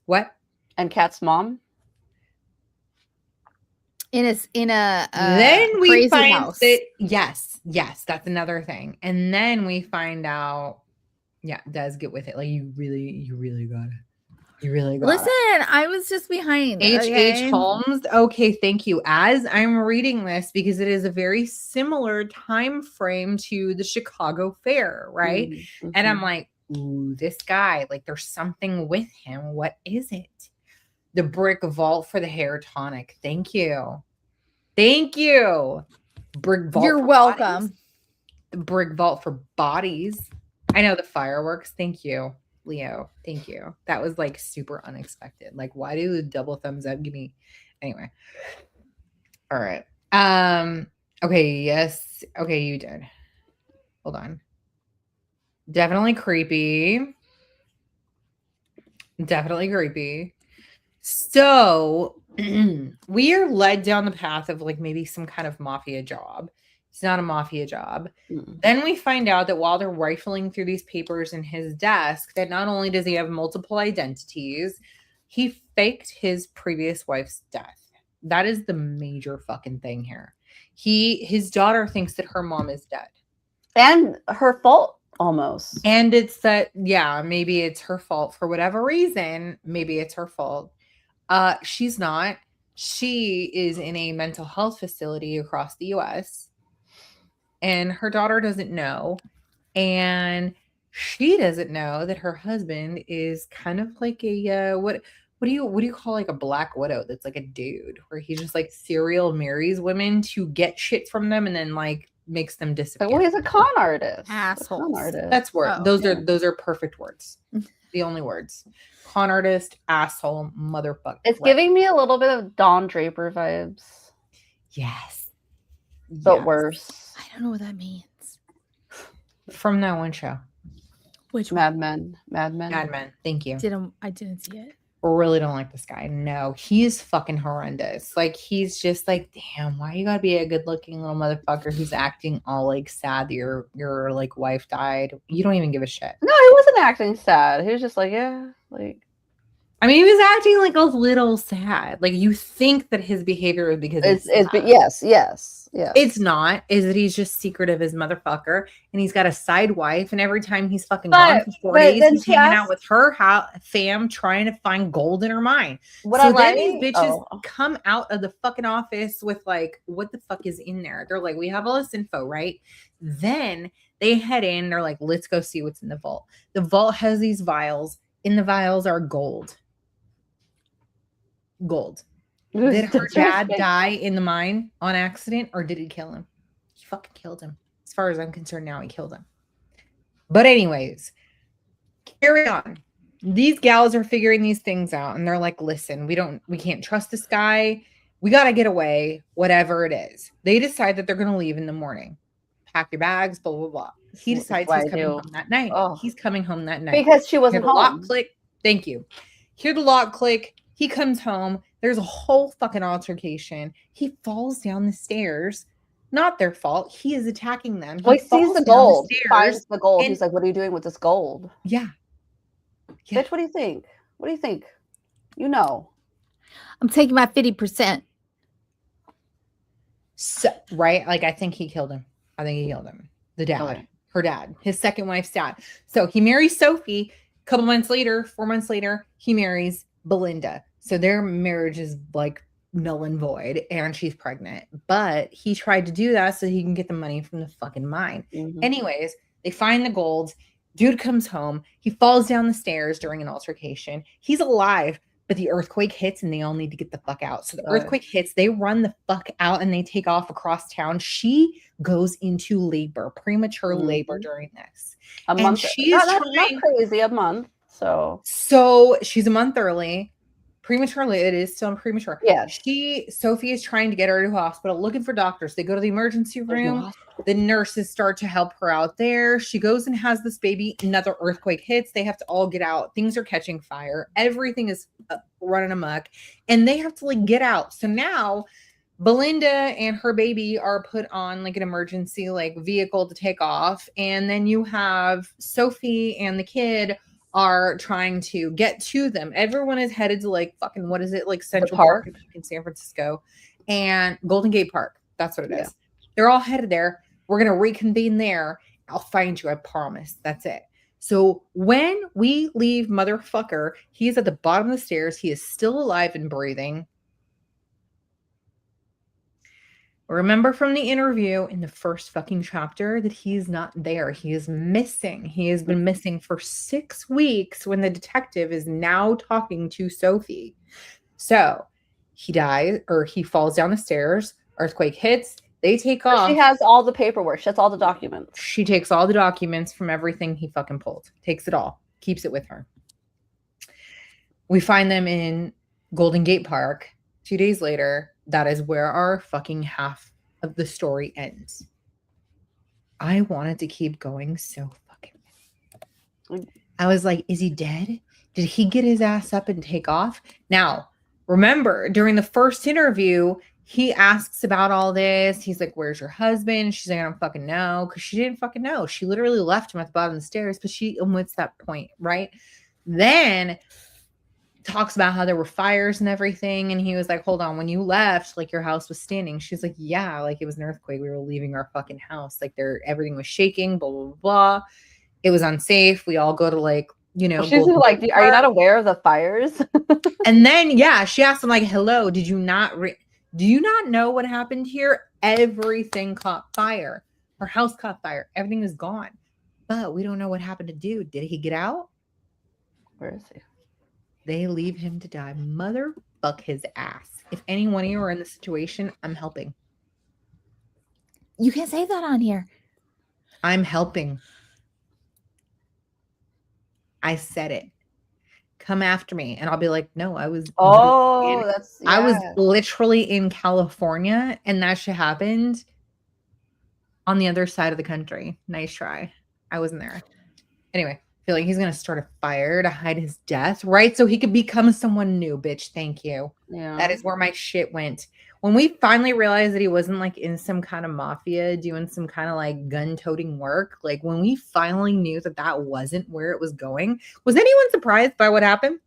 What? And Kat's mom. In a then we crazy find house. that yes, that's another thing. And then we find out, yeah, does get with it. Like you really got it. You really got Listen, it. I was just behind. H.H. Holmes. Okay, thank you. As I'm reading this, because it is a very similar time frame to the Chicago Fair, right? And I'm like, ooh, this guy, like there's something with him. What is it? The brick vault for the hair tonic. Thank you. Thank you. Brick vault. You're welcome. Bodies. The brick vault for bodies. I know the fireworks. Thank you, Leo. Thank you. That was like super unexpected. Like, why do the double thumbs up give me? Anyway. All right. Okay. Yes. Okay. You did. Hold on. Definitely creepy. Definitely creepy. So we are led down the path of like maybe some kind of mafia job. It's not a mafia job. Then we find out that while they're rifling through these papers in his desk, that not only does he have multiple identities, he faked his previous wife's death. That is the major fucking thing here. His daughter thinks that her mom is dead. And her fault almost. And it's that, yeah, maybe it's her fault for whatever reason. Maybe it's her fault. She's not. She is in a mental health facility across the US. And her daughter doesn't know. And she doesn't know that her husband is kind of like a what do you call like a black widow that's like a dude where he just like serial marries women to get shit from them and then like makes them disappear. Well, he's a con artist. Assholes. Con artist. That's word. Oh, Those are perfect words. The only words. Con artist, asshole, motherfucker. It's giving me a little bit of Don Draper vibes, Yes. but Yes. worse. I don't know what that means. From that one show. Which Mad Men. Mad Men. Mad Men. Thank you. I didn't see it. Really don't like this guy. No, he's fucking horrendous. Like he's just like, damn, why you gotta be a good looking little motherfucker who's acting all like sad that your like wife died? You don't even give a shit. No, he wasn't acting sad. He was just like, yeah, like. I mean, he was acting like a little sad. Like you think that his behavior is because It's sad. yes. It's not. Is that he's just secretive as motherfucker, and he's got a side wife, and every time he's fucking gone for 4 days, then he's she hanging asked- out with her fam, trying to find gold in her mine. What So I like, then these bitches come out of the fucking office with like, what the fuck is in there? They're like, we have all this info, right? Then they head in. They're like, let's go see what's in the vault. The vault has these vials. In the vials are gold. Gold. Did her dad die in the mine on accident, or did he kill him? He fucking killed him. As far as I'm concerned now, he killed him. But anyways, carry on. These gals are figuring these things out, and they're like, listen, we can't trust this guy. We got to get away, whatever it is. They decide that they're going to leave in the morning. Pack your bags, blah, blah, blah. He decides he's coming home that night. He's coming home that night. Because she wasn't Hear the home. lock click. Thank you. Hear the lock click. He comes home. There's a whole fucking altercation. He falls down the stairs. Not their fault. He is attacking them. Well, he sees falls the down gold. stairs, Finds the gold. and- He's like, what are you doing with this gold? Yeah. Bitch, what do you think? What do you think? You know. I'm taking my 50%. So, right? Like, I think he killed him. The dad. Okay. Her dad. His second wife's dad. So he marries Sophie. A couple months later, 4 months later, he marries Belinda. So their marriage is like null and void, and she's pregnant. But he tried to do that so he can get the money from the fucking mine. Mhm. Anyways, they find the gold. Dude comes home. He falls down the stairs during an altercation. He's alive, but the earthquake hits and they all need to get the fuck out. So the earthquake hits. They run the fuck out and they take off across town. She goes into labor, premature labor during this. A And month. she's Not trying- crazy. A month. So She's a month early. Prematurely, it is still premature. yeah. Sophie is trying to get her to hospital, looking for doctors. They go to the emergency room. The nurses start to help her out there. She goes and has this baby. Another earthquake hits. They have to all get out. Things are catching fire. Everything is running amok, and they have to like get out. So now Belinda and her baby are put on like an emergency like vehicle to take off, and then you have Sophie and the kid are trying to get to them. Everyone is headed to like fucking, what is it, like Central Park in San Francisco and Golden Gate Park. That's what it is. They're all headed there. We're going to reconvene there. I'll find you. I promise. That's it. So when we leave motherfucker, he's at the bottom of the stairs. He is still alive and breathing. Remember from the interview in the first fucking chapter that he's not there. He is missing. He has been missing for 6 weeks when the detective is now talking to Sophie. So he dies, or he falls down the stairs. Earthquake hits. They take off. She has all the paperwork. She has all the documents. She takes all the documents from everything he fucking pulled. Takes it all. Keeps it with her. We find them in Golden Gate Park 2 days later. That is where our fucking half of the story ends. I wanted to keep going so fucking. I was like, is he dead? Did he get his ass up and take off? Now, remember, during the first interview, he asks about all this. He's like, where's your husband? She's like, I don't fucking know. Because she didn't fucking know. She literally left him at the bottom of the stairs, but she omits that point, right? Then talks about how there were fires and everything. And he was like, hold on, when you left, like your house was standing. She's like, yeah, like it was an earthquake. We were leaving our fucking house. Like everything was shaking, blah, blah, blah. It was unsafe. We all go to like, you know, Well, she's Golden like, Gate are you not Park. aware of the fires? And then, yeah, she asked him like, hello, did you not, do you not know what happened here? Everything caught fire. Her house caught fire. Everything is gone. But we don't know what happened to dude. Did he get out? Where is he? They leave him to die. Motherfuck his ass. If any one of you are in the situation, I'm helping. You can't say that on here. I'm helping. I said it. Come after me. And I'll be like, no, I was. Oh, that's. Yeah. I was literally in California and that shit happened on the other side of the country. Nice try. I wasn't there. Anyway, I feel like he's going to start a fire to hide his death, right? So he could become someone new, bitch. Thank you. Yeah. That is where my shit went. When we finally realized that he wasn't like in some kind of mafia doing some kind of like gun-toting work, like when we finally knew that that wasn't where it was going, was anyone surprised by what happened?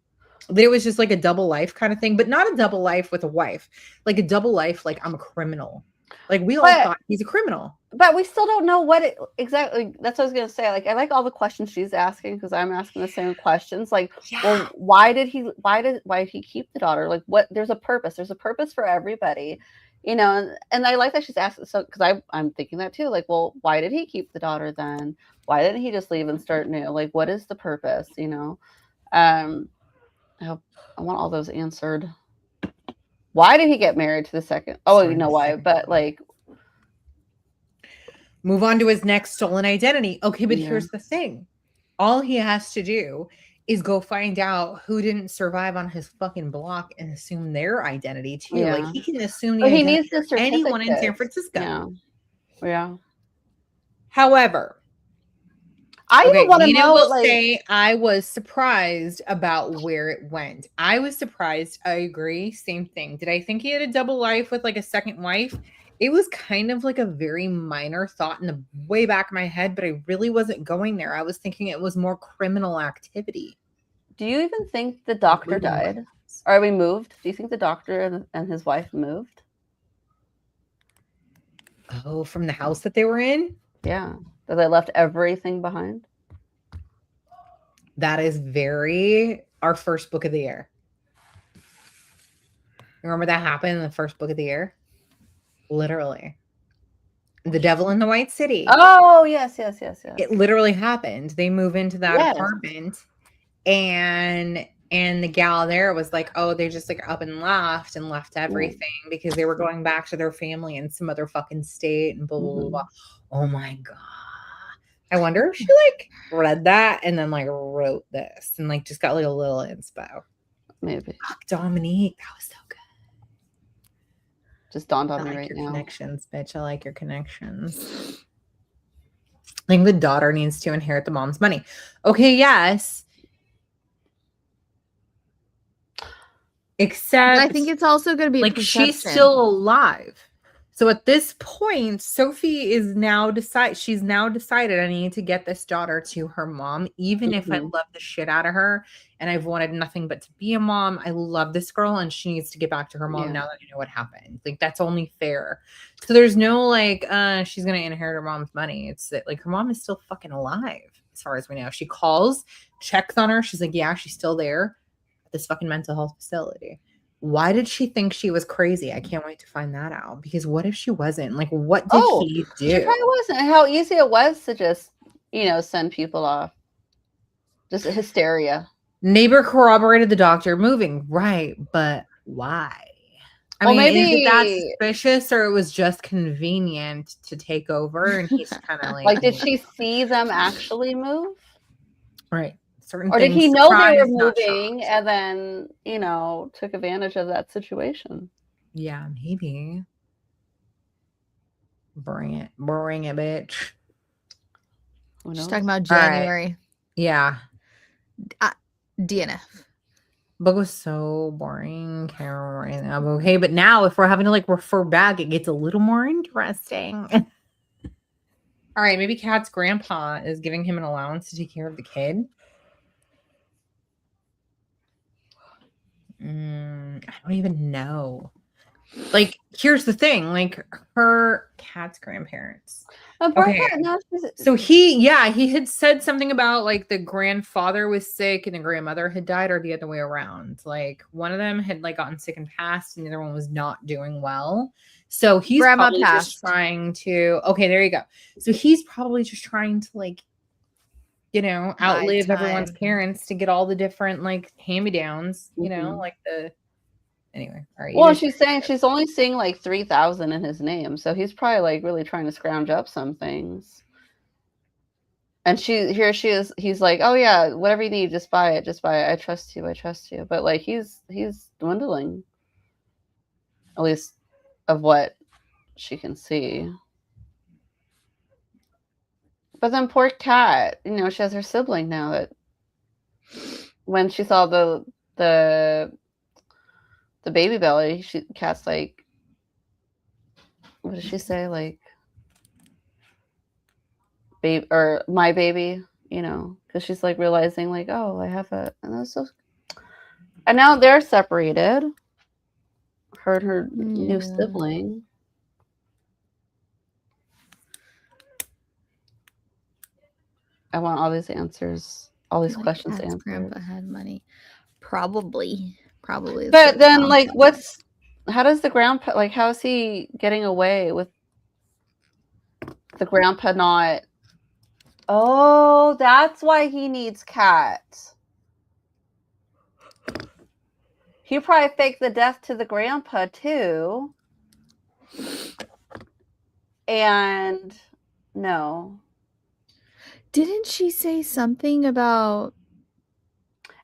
That it was just like a double life kind of thing, but not a double life with a wife, like a double life, like I'm a criminal. Like we all thought he's a criminal. But we still don't know what exactly. That's what I was gonna say. Like I like all the questions she's asking because I'm asking the same questions. Like, well, why did he keep the daughter? Like, what? There's a purpose. There's a purpose for everybody, you know. And I like that she's asking. So because I'm thinking that too. Like, well, why did he keep the daughter then? Why didn't he just leave and start new? Like, what is the purpose? You know. I want all those answered. Why did he get married to the second? Oh, you know why? But like. Move on to his next stolen identity. Okay, but here's the thing. All he has to do is go find out who didn't survive on his fucking block and assume their identity too. Yeah. Like he can assume the he identity needs the of anyone in San Francisco. Yeah. Yeah. However, I even want to know. Will say I was surprised about where it went. I was surprised. I agree. Same thing. Did I think he had a double life with like a second wife? It was kind of like a very minor thought in the way back of my head, but I really wasn't going there. I was thinking it was more criminal activity. Do you even think the doctor died? Are we moved? Do you think the doctor and his wife moved? Oh, from the house that they were in? Yeah. That they left everything behind? That is our first book of the year. Remember that happened in the first book of the year? Literally. The Devil in the White City. Oh, yes. It literally happened. They move into that apartment and the gal there was like, oh, they just like up and left everything because they were going back to their family in some other fucking state and blah, blah, blah. Oh my God. I wonder if she like read that and then like wrote this and like just got like a little inspo. Maybe. Fuck, Dominique. That was so good. Just dawned on me right now. Connections, bitch. I like your connections. I think the daughter needs to inherit the mom's money. Okay, yes. Except I think it's also going to be like she's still alive. So at this point, Sophie is now she's now decided I need to get this daughter to her mom, even if I love the shit out of her and I've wanted nothing but to be a mom. I love this girl and she needs to get back to her mom now that I know what happened. Like that's only fair. So there's no like she's gonna inherit her mom's money. It's that like her mom is still fucking alive, as far as we know. She calls, checks on her, she's like, yeah, she's still there at this fucking mental health facility. Why did she think she was crazy? I can't wait to find that out. Because what if she wasn't? Like, what did he do? She probably wasn't. And how easy it was to just, send people off. Just hysteria. Neighbor corroborated the doctor moving. Right. But why? I mean, maybe is it that suspicious or it was just convenient to take over and he's kind of like... did she see them actually move? Right. Or did he know they were moving and then, took advantage of that situation? Yeah, maybe. Bring it, bitch. She's talking about January. Right. Yeah. DNF. Book was so boring. Can't remember anything. I'm okay, but now if we're having to like refer back, it gets a little more interesting. All right, maybe Kat's grandpa is giving him an allowance to take care of the kid. I don't even know. Like, here's the thing. Like, her Kat's grandparents. Okay. So he had said something about like the grandfather was sick and the grandmother had died, or the other way around. Like one of them had like gotten sick and passed, and the other one was not doing well. So he's Grandma probably passed. just trying to. Okay, there you go. So he's probably just trying to like, outlive everyone's parents to get all the different like hand-me-downs. Like the. Anyway, all right. Well, she's saying she's only seeing like 3,000 in his name, so he's probably like really trying to scrounge up some things. And she is. He's like, oh yeah, whatever you need, just buy it, just buy it. I trust you. But like he's dwindling, at least of what she can see. But then poor Kat, she has her sibling now. That when she saw the baby belly, Kat's like, what did she say? Like, babe or my baby, because she's like realizing like, oh, I have a, and that's so. And now they're separated. Her and her new sibling. I want all these answers, all these questions answered. Grandpa had money, probably. But then, like, how does the grandpa, like, how is he getting away with the grandpa not? Oh, that's why he needs Kat. He probably faked the death to the grandpa too. And no. Didn't she say something about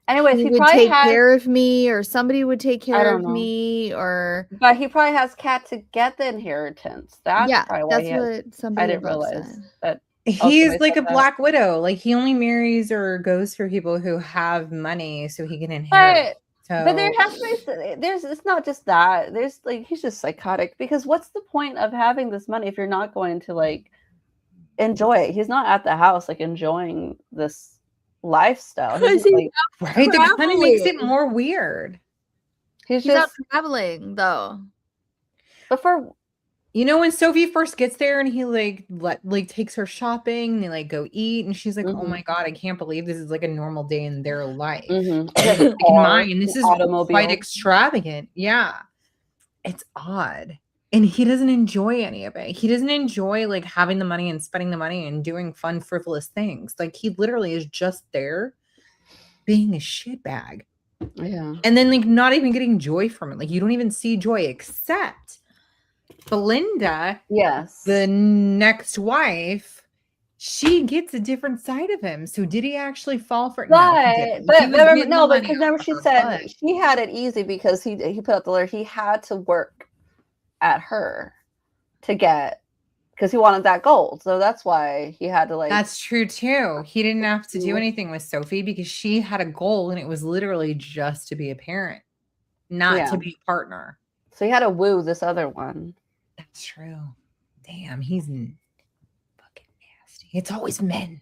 anyways, he would take care of me, or somebody would take care of me, or but he probably has Kat to get the inheritance. That's probably why what somebody I didn't realize said. that he's like a black widow. Like he only marries or goes for people who have money so he can inherit. But there has to be, it's not just that. There's like, he's just psychotic, because what's the point of having this money if you're not going to like enjoy it? He's not at the house like enjoying this lifestyle. He's like, right? That kind of makes it more weird. He's just out traveling though. But for when Sophie first gets there and he like takes her shopping and they like go eat, and she's like, oh my god, I can't believe this is like a normal day in their life. In mine, this is quite extravagant. Yeah, it's odd. And he doesn't enjoy any of it. He doesn't enjoy like having the money and spending the money and doing fun, frivolous things. Like he literally is just there being a shitbag. Yeah. And then like not even getting joy from it. Like you don't even see joy, except Belinda, yes, the next wife, she gets a different side of him. So did he actually fall for it? But remember she said she had it easy because he put out the letter. He had to work at her to get, because he wanted that gold. So that's why he had to like. That's true too. He didn't have to do anything with Sophie because she had a goal, and it was literally just to be a parent, not to be a partner. So he had to woo this other one. That's true. Damn, he's fucking nasty. It's always men.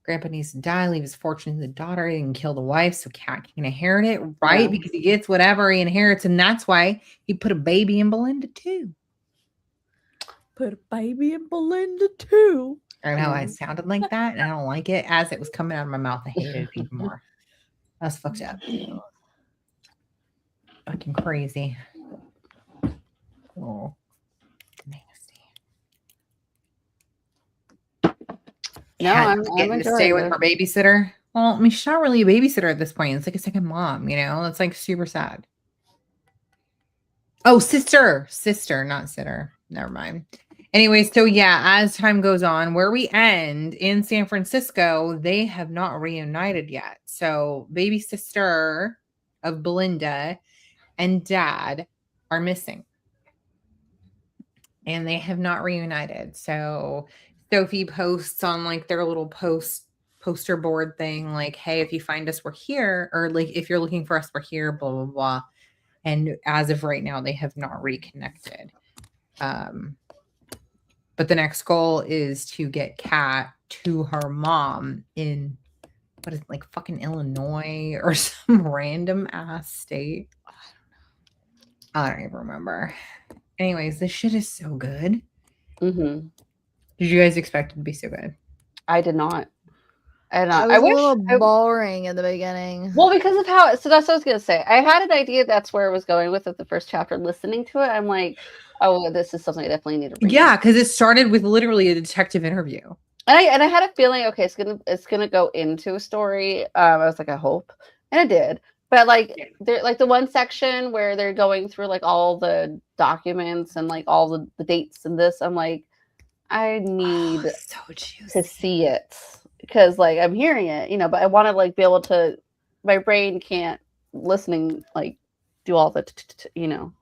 Grandpa needs to die, leave his fortune to the daughter, and kill the wife so Kat can inherit it, right? Yeah. Because he gets whatever he inherits, and that's why he put a baby in Belinda too. Put a baby in Belinda too. I know I sounded like that, and I don't like it. As it was coming out of my mouth, I hated it even more. That's fucked up. Fucking crazy. Oh, nasty. No, I'm getting to stay with her babysitter. Well, I mean, she's not really a babysitter at this point. It's like a second mom, It's like super sad. Oh, sister, not sitter. Never mind. Anyway, so yeah, as time goes on, where we end in San Francisco, they have not reunited yet. So baby sister of Belinda and dad are missing. And they have not reunited. So Sophie posts on like their little post poster board thing, like, hey, if you find us, we're here, or like if you're looking for us, we're here, blah blah blah. And as of right now, they have not reconnected. But the next goal is to get Kat to her mom in what is it, like fucking Illinois or some random ass state. I don't even remember. Anyways, this shit is so good. Mm-hmm. Did you guys expect it to be so good? I did not. I was I a wish little boring in the beginning. Well, because of how, so that's what I was gonna say. I had an idea that's where I was going with it. The first chapter, listening to it, I'm like, oh, this is something I definitely need to read. Yeah, because it started with literally a detective interview. And I had a feeling, okay, it's gonna go into a story. I was like, I hope, and it did. But like, there, like the one section where they're going through like all the documents and like all the dates and this, I'm like, I need so to see it because like I'm hearing it, but I want to like be able to. My brain can't listening like do all the I know.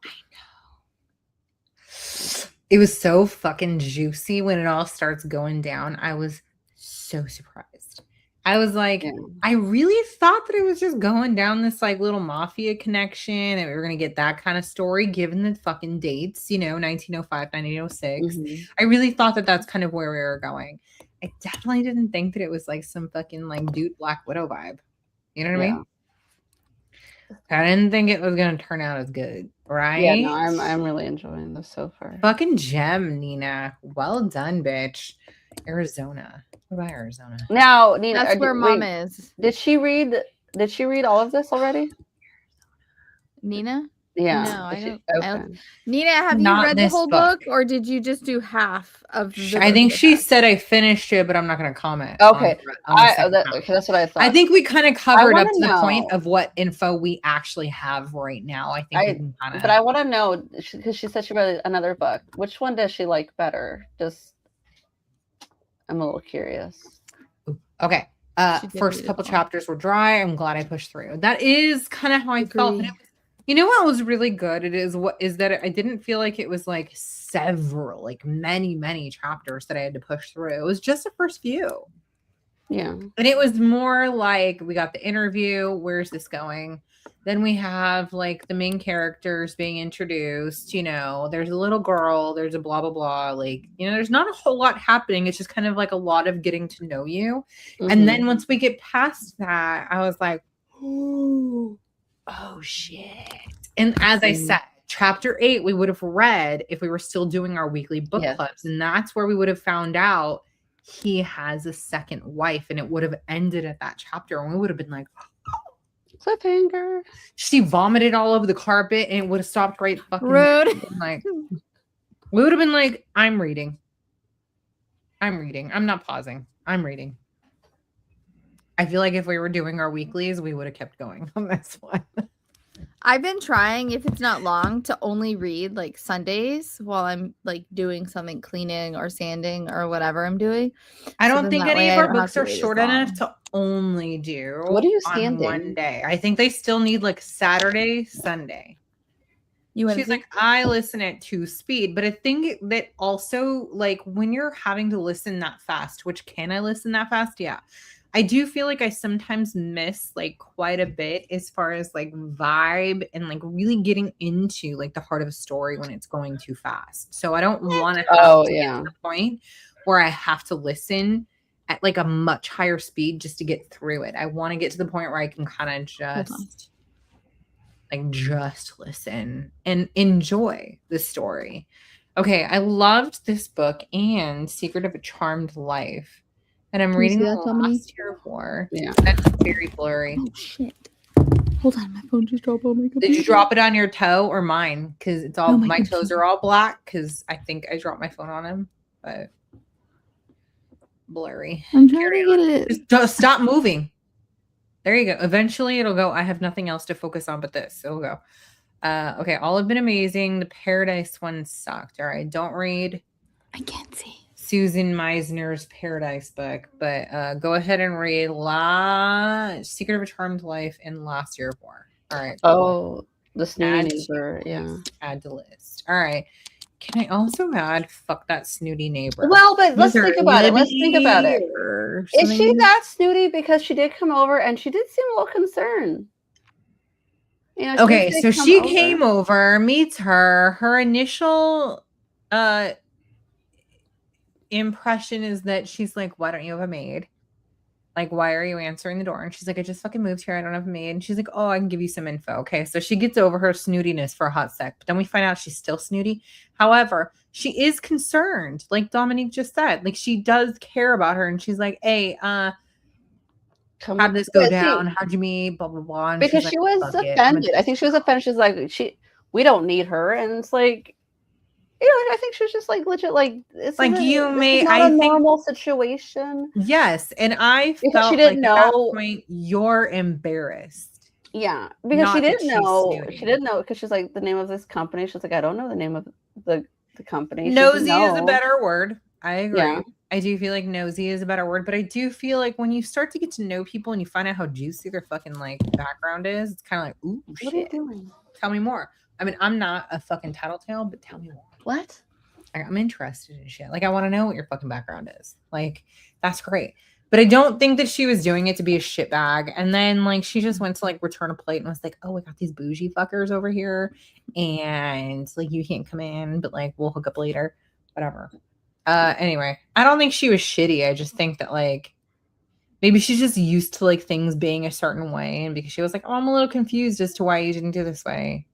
It was so fucking juicy when it all starts going down. I was so surprised. I was like, I really thought that it was just going down this like little mafia connection and we were going to get that kind of story given the fucking dates, 1905, 1906. Mm-hmm. I really thought that that's kind of where we were going. I definitely didn't think that it was like some fucking like dude Black Widow vibe. You know what I mean? I didn't think it was going to turn out as good, right? Yeah, no, I'm really enjoying this so far. Fucking gem, Nina. Well done, bitch. Arizona. What about Arizona? Now, Nina, that's where Mom is. Did she read all of this already? Nina? Yeah. No, I don't. Nina, have you read the whole book, or did you just do half of the I think she said I finished it, but I'm not going to comment. Okay. Okay, that's what I thought. I think we kind of covered up to the point of what info we actually have right now. I think we can kind of. But I want to know, because she said she read another book. Which one does she like better? I'm a little curious. Okay. First couple chapters were dry. I'm glad I pushed through. That is kind of how I felt. You know what was really good? That I didn't feel like it was like several, like many chapters that I had to push through. It was just the first few. Yeah. And it was more like we got the interview. Where's this going? Then we have like the main characters being introduced. There's a little girl. There's a blah, blah, blah. Like, there's not a whole lot happening. It's just kind of like a lot of getting to know you. Mm-hmm. And then once we get past that, I was like, oh shit. And as I said, chapter 8 we would have read if we were still doing our weekly book clubs, and that's where we would have found out he has a second wife, and it would have ended at that chapter, and we would have been like, cliffhanger. She vomited all over the carpet, and it would have stopped right fucking rude. Like, we would have been like, I'm reading. I'm not pausing. I'm reading. I feel like if we were doing our weeklies, we would have kept going on this one. I've been trying, if it's not long, to only read like Sundays while I'm like doing something, cleaning or sanding or whatever I'm doing. I don't think any of our books are short enough to only do what are you on one day. I think they still need like Saturday, Sunday. She's like, I listen at 2 speed, but I think that also like when you're having to listen that fast, which can I listen that fast? Yeah. I do feel like I sometimes miss like quite a bit as far as like vibe and like really getting into like the heart of a story when it's going too fast. So I don't want to have to get to the point where I have to listen at like a much higher speed just to get through it. I want to get to the point where I can kind of just listen and enjoy the story. Okay, I loved this book and Secret of a Charmed Life. And I'm reading the last year of war. Yeah. That's very blurry. Oh, shit. Hold on. My phone just dropped on my computer. Did you drop it on your toe or mine? Because it's all, my toes are all black because I think I dropped my phone on him. But blurry. I'm trying to get it. Just stop moving. There you go. Eventually it'll go, I have nothing else to focus on but this. It'll go. Okay. All have been amazing. The Paradise one sucked. All right. Don't read. I can't see. Susan Meisner's Paradise book, but go ahead and read Secret of a Charmed Life and Last Year of War. All right. Oh, the Snooty Neighbor. Yeah. Add to list. All right. Can I also add fuck that snooty neighbor? Well, but let's Is there think about it. Let's Libby think about it. or Is she something? that snooty because she did come over and she did seem a little concerned? You know, Okay, did so come she over. came over, meets her. Her initial impression is that she's like, why don't you have a maid? Like, why are you answering the door? And she's like, I just fucking moved here. I don't have a maid. And she's like, oh, I can give you some info. Okay. So she gets over her snootiness for a hot sec. But then we find out she's still snooty. However, she is concerned, like Dominique just said. Like, she does care about her. And she's like, hey, how'd this go down? How'd you meet? Blah, blah, blah. And Because she's like, she was fuck it. offended. I think she was offended. She's like, we don't need her. And it's like, you know, I think she was just like legit, like it's like this is not a normal situation. Yes, and I because felt she didn't like at that know. point you're embarrassed. Yeah, because Not she that didn't she's know. snooty. She didn't know because she's like the name of this company. She's like, I don't know the name of the company. She Nosy didn't is a know. better word. I agree. Yeah. I do feel like nosy is a better word, but I do feel like when you start to get to know people and you find out how juicy their fucking like background is, it's kind of like, ooh, What shit. are you doing? Tell me more. I mean, I'm not a fucking tattletale, but tell me more. What? I'm interested in shit. Like, I want to know what your fucking background is. Like, that's great. But I don't think that she was doing it to be a shitbag. And then, like, she just went to, like, return a plate and was like, oh, I got these bougie fuckers over here. And, like, you can't come in, but, like, we'll hook up later. Whatever. Anyway, I don't think she was shitty. I just think that, like, maybe she's just used to, like, things being a certain way. And because she was like, oh, I'm a little confused as to why you didn't do this way.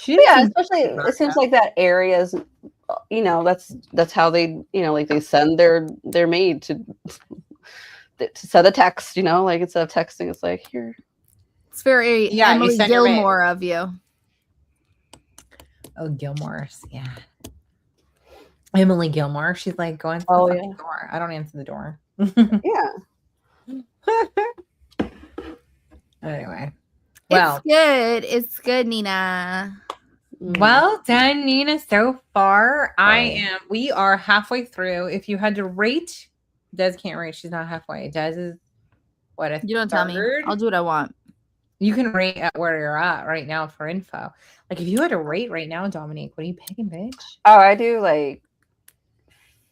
Yeah, especially it seems like that area is, you know, that's how they, you know, like they send their maid to send a text, you know, like instead of texting, it's like here. It's very Emily Gilmore of you. Oh, Gilmore's, yeah. Emily Gilmore. She's like, go into the fucking door. I don't answer the door. Yeah. Anyway. Well, it's good. It's good, Nina. Well done, Nina, so far. We are halfway through. If you had to rate, Des can't rate. She's not halfway. Des is what, a You don't third? tell me. I'll do what I want. You can rate at where you're at right now for info. Like, if you had to rate right now, Dominique, what are you picking, bitch? Oh, I do like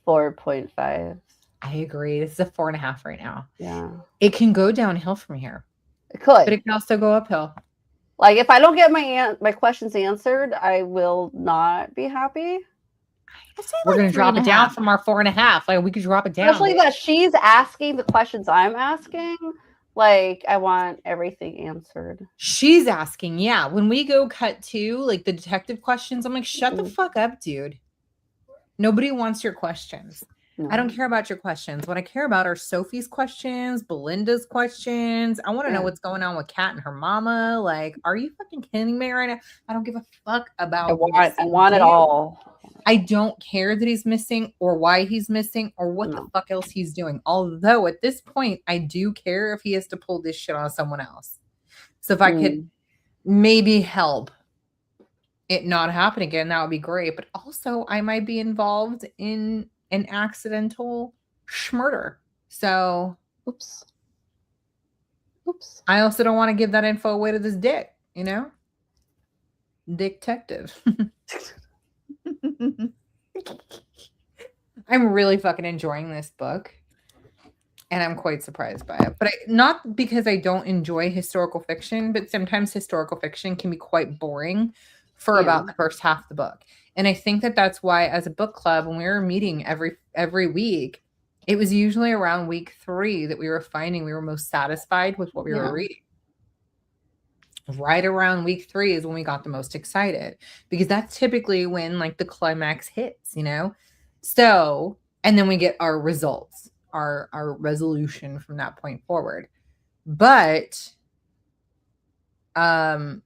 4.5. I agree. This is a 4.5 right now. Yeah. It can go downhill from here. It could. But it can also go uphill. Like, if I don't get my questions answered, I will not be happy. We're going to drop it down from our 4.5. Like, we could drop it down. Especially that she's asking the questions I'm asking. Like, I want everything answered. She's asking, yeah. When we go cut to, like, the detective questions, I'm like, shut the fuck up, dude. Nobody wants your questions. No. I don't care about your questions. What I care about are Sophie's questions, Belinda's questions. I want to know what's going on with Kat and her mama. Like, are you fucking kidding me right now? I don't give a fuck about I want it all. I don't care that he's missing or why he's missing or what the fuck else he's doing. Although at this point, I do care if he has to pull this shit on someone else. So if I could maybe help it not happen again, that would be great. But also, I might be involved in an accidental murder. So, oops. I also don't want to give that info away to this dick, you know? Detective. I'm really fucking enjoying this book. And I'm quite surprised by it. But not because I don't enjoy historical fiction, but sometimes historical fiction can be quite boring for about the first half of the book. And I think that that's why, as a book club, when we were meeting every week, it was usually around week 3 that we were finding we were most satisfied with what we were reading. Right around week 3 is when we got the most excited, because that's typically when, like, the climax hits, you know? So, and then we get our results, our resolution from that point forward. But, I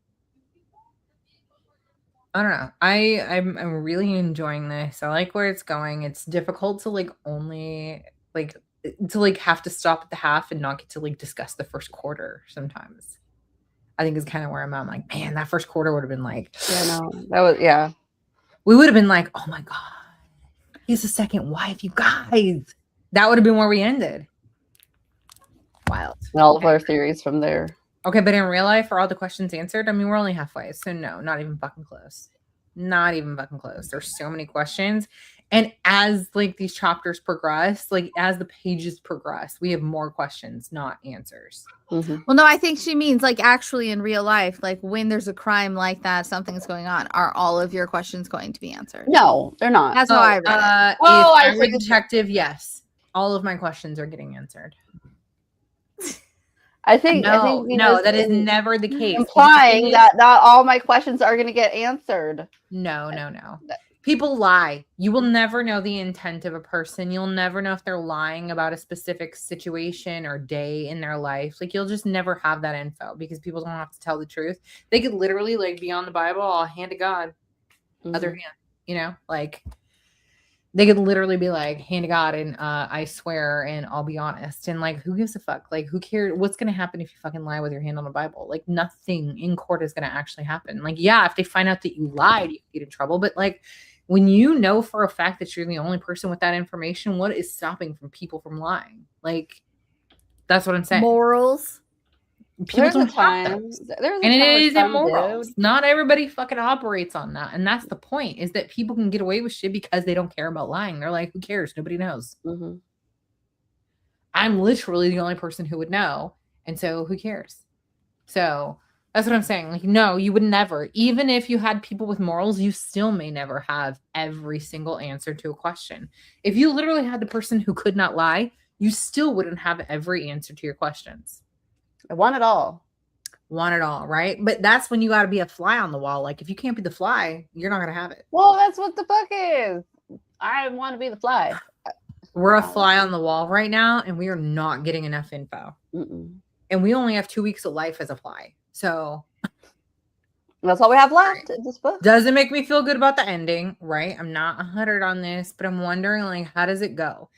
don't know. I'm really enjoying this. I like where it's going. It's difficult to, like, only, like, to, like, have to stop at the half and not get to, like, discuss the first quarter sometimes. I think is kind of where I'm at. I'm like, man, that first quarter would have been like, we would have been like, oh my God, he's the second wife, you guys. That would have been where we ended. Wild. And all of our theories from there. Okay, but in real life, are all the questions answered? I mean, we're only halfway, so no, not even fucking close. Not even fucking close. There's so many questions. And as like these chapters progress, like as the pages progress, we have more questions, not answers. Mhm. Well, no, I think she means like actually in real life, like when there's a crime like that, something's going on. Are all of your questions going to be answered? No, they're not. That's how I read it. Oh, If I I were see. a detective, yes. All of my questions are getting answered. I think No, Nina's that is never the case. implying that not all my questions are going to get answered. No. People lie. You will never know the intent of a person. You'll never know if they're lying about a specific situation or day in their life. Like you'll just never have that info because people don't have to tell the truth. They could literally like be on the Bible, all hand to God, other hand, you know, like they could literally be like, hand to God, and I swear, and I'll be honest. And like, who gives a fuck? Like, who cares? What's gonna happen if you fucking lie with your hand on the Bible? Like, nothing in court is gonna actually happen. Like, yeah, if they find out that you lied, you get in trouble. But like, when you know for a fact that you're the only person with that information, what is stopping from people from lying? Like, that's what I'm saying. Morals. People There's a don't have time. those. There's a And time it where is some immoral. do. Not everybody fucking operates on that. And that's the point, is that people can get away with shit because they don't care about lying. They're like, who cares? Nobody knows. Mm-hmm. I'm literally the only person who would know. And so who cares? So that's what I'm saying. Like, no, you would never. Even if you had people with morals, you still may never have every single answer to a question. If you literally had the person who could not lie, you still wouldn't have every answer to your questions. I want it all. Want it all, right? But that's when you got to be a fly on the wall. Like, if you can't be the fly, you're not going to have it. Well, that's what the book is. I want to be the fly. We're a fly on the wall right now, and we are not getting enough info. Mm-mm. And we only have 2 weeks of life as a fly. So That's all we have left in this book. doesn't make me feel good about the ending, right? I'm not 100 on this, but I'm wondering, like, how does it go?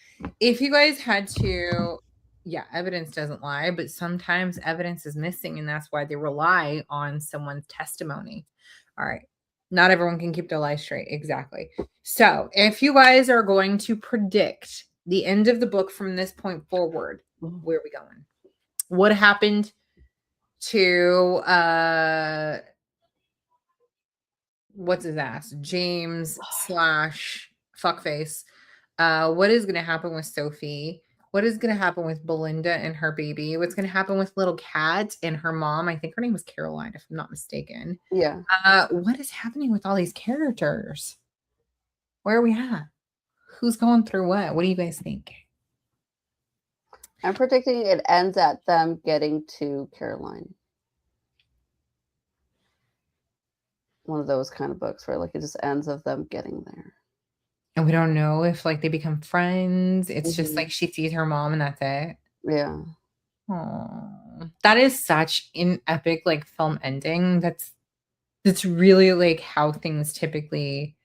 If you guys had to, yeah, evidence doesn't lie, but sometimes evidence is missing, and that's why they rely on someone's testimony. All right. Not everyone can keep their life straight. Exactly. So if you guys are going to predict the end of the book from this point forward, where are we going? What happened to what's his ass? James / fuckface. What is gonna happen with Sophie? What is gonna happen with Belinda and her baby? What's gonna happen with little Kat and her mom? I think her name was Caroline, if I'm not mistaken. Yeah. What is happening with all these characters? Where are we at? Who's going through what? What do you guys think? I'm predicting it ends at them getting to Caroline. One of those kind of books where like it just ends of them getting there. And we don't know if like they become friends. It's just Mhm. like she sees her mom and that's it. Yeah. Oh, that is such an epic like film ending. That's really like how things typically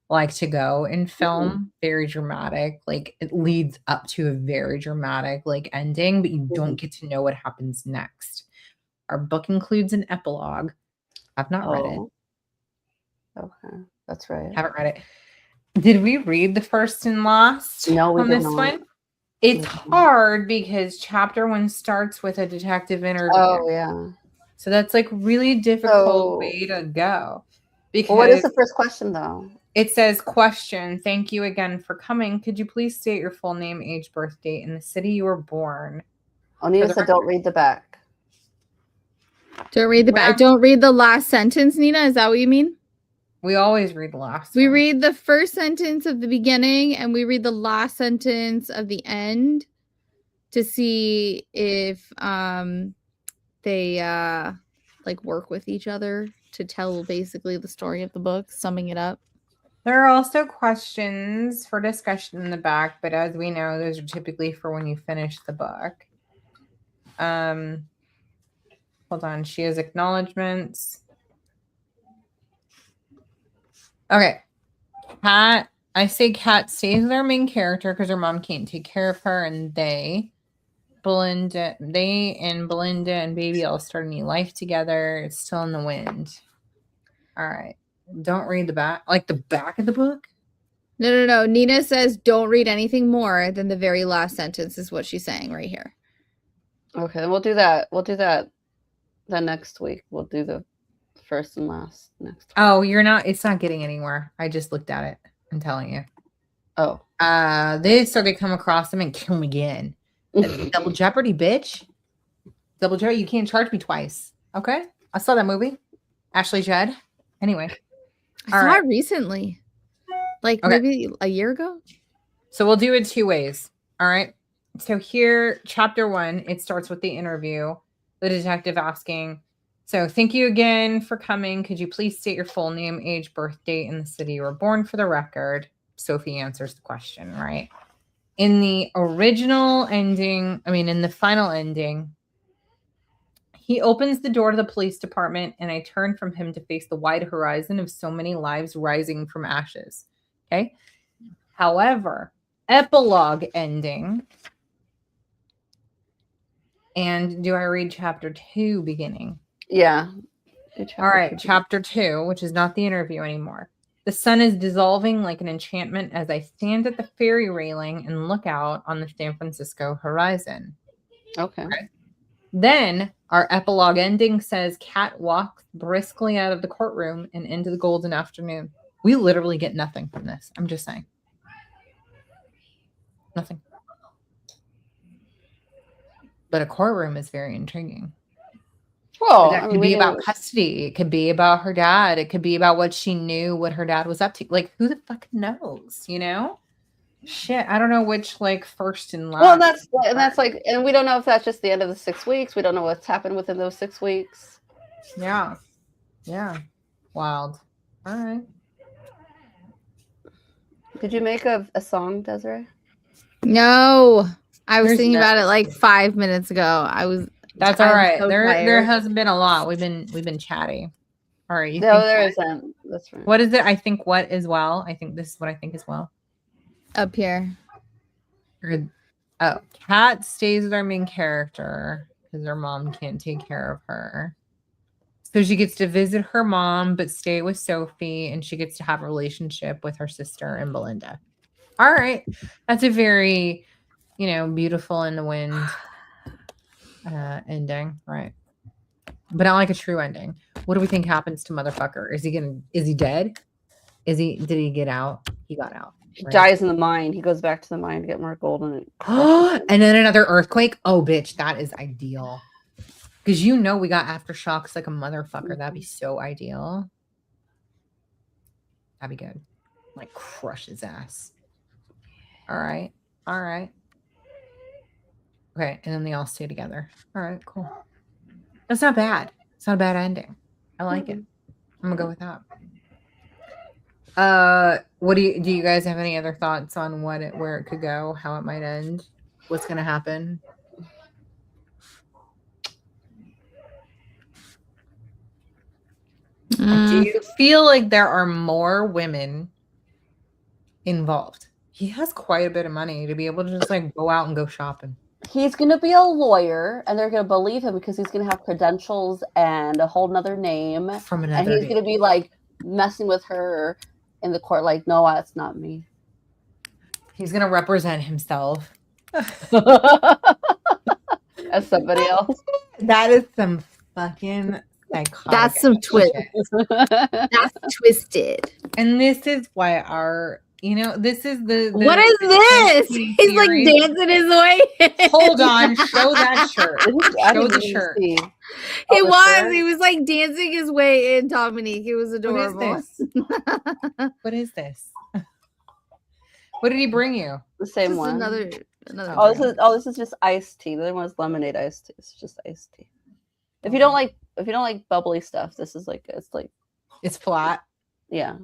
like to go in film. Very dramatic. Like it leads up to a very dramatic like ending, but you don't get to know what happens next. Our book includes an epilogue. I've not read it. Okay, that's right. Haven't read it. Did we read the first and last No, we on did this not. one? It's hard because chapter 1 starts with a detective interview. Oh yeah. So that's like really difficult way to go. Because what is the first question though? It says, question, thank you again for coming. Could you please state your full name, age, birth date, and the city you were born? Nina said don't read the back. Don't read the back. Don't read the last sentence, Nina. Is that what you mean? We always read the last We one. read the first sentence of the beginning and we read the last sentence of the end to see if they like work with each other to tell basically the story of the book, summing it up. There are also questions for discussion in the back, but as we know, those are typically for when you finish the book. Hold on. She has acknowledgments. Okay. Kat, I say Kat stays their main character because her mom can't take care of her, and Belinda and baby all start a new life together. It's still in the wind. All right. Don't read the back, like the back of the book. No. Nina says don't read anything more than the very last sentence is what she's saying right here. Okay, we'll do that. We'll do that the next week. We'll do the first and last next time. Oh, you're not. It's not getting anywhere. I just looked at it. I'm telling you. Oh. They started to come across them and kill them again. That's double jeopardy, bitch. Double jeopardy. You can't charge me twice. Okay. I saw that movie. Ashley Judd. Anyway. I saw it recently. Like maybe a year ago. So we'll do it 2 ways. All right. So here, chapter 1, it starts with the interview. The detective asking, so thank you again for coming. Could you please state your full name, age, birth date, and the city you were born for the record? Sophie answers the question, right? In the original ending, in the final ending, he opens the door to the police department, and I turn from him to face the wide horizon of so many lives rising from ashes. Okay. However, epilogue ending. And do I read chapter 2 beginning? Yeah. All right. Chapter 2, which is not the interview anymore. The sun is dissolving like an enchantment as I stand at the ferry railing and look out on the San Francisco horizon. Okay. Then our epilogue ending says Kat walks briskly out of the courtroom and into the golden afternoon. We literally get nothing from this. I'm just saying. Nothing. But a courtroom is very intriguing. Well, that could be about custody. It could be about her dad. It could be about what she knew, what her dad was up to. Like, who the fuck knows, you know? Shit, I don't know which, like, first and last. Well, and we don't know if that's just the end of the 6 weeks. We don't know what's happened within those 6 weeks. Yeah. Wild. All right. Did you make a song, Desiree? No. I was thinking about it like 5 minutes ago. That's all right. So there hasn't been a lot. We've been chatty. All right. No, there isn't. That's right. What is it? I think what as well. I think this is what I think as well. Up here. Kat stays with our main character because her mom can't take care of her. So she gets to visit her mom, but stay with Sophie, and she gets to have a relationship with her sister and Belinda. All right. That's a very, beautiful in the wind ending, right? But not like a true ending. What do we think happens to motherfucker? Is he dead? Did he get out? He got out. He dies in the mine. He goes back to the mine to get more gold in it. And then another earthquake. Oh, bitch, that is ideal. Because we got aftershocks like a motherfucker. That'd be so ideal. That'd be good. Like crush his ass. All right. Okay, and then they all stay together. All right, cool. That's not bad. It's not a bad ending. I like it. I'm gonna go with that. What do you guys have any other thoughts on where it could go, how it might end, what's gonna happen? Do you feel like there are more women involved? He has quite a bit of money to be able to just like go out and go shopping. He's going to be a lawyer, and they're going to believe him because he's going to have credentials and a whole nother name. And he's going to be like messing with her in the court, like, no, that's not me. He's going to represent himself as somebody else. That is some fucking psychotic. That's some twist. That's twisted. And this is why this is the what is this? He's like dancing his way. Hold on, show that shirt. Show the shirt. He was like dancing his way in Dominique. It was adorable. What is this? What did he bring you? The same one. Another. This is just iced tea. The other one is lemonade iced tea. It's just iced tea. If you don't like bubbly stuff, this is like it's flat. Yeah.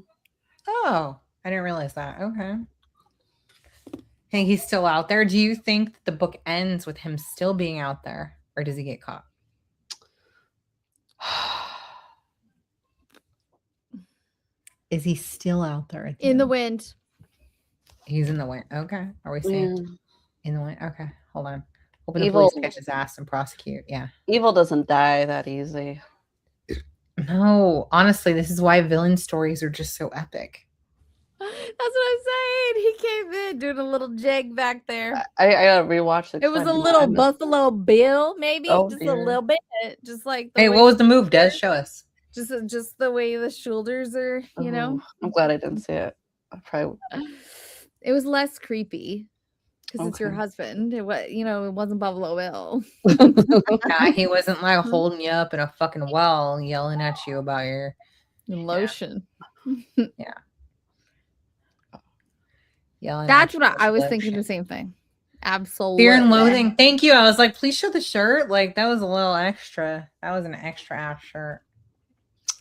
Oh. I didn't realize that. Okay. Hey, he's still out there. Do you think the book ends with him still being out there, or does he get caught? Is he still out there? In the wind. He's in the wind. Okay. Are we saying in the wind? Okay. Hold on. Hoping the police catch his ass and prosecute. Yeah. Evil doesn't die that easy. No. Honestly, this is why villain stories are just so epic. That's what I'm saying. He came in doing a little jig back there. I gotta rewatch it. It was a little Buffalo Bill, maybe just a little bit, just like. Hey, what was the move, Des? Show us. Just the way the shoulders are, you know. Ooh, I'm glad I didn't see it. I probably. It was less creepy because it's your Okay. husband. It was, it wasn't Buffalo Bill. Nah, he wasn't like holding you up in a fucking well, yelling at you about your Lotion. yelling. That's at what you I with was thinking. The lotion. same thing. Absolutely. Fear and Loathing. Thank you. I was like, please show the shirt. Like that was a little extra. That was an extra ass shirt.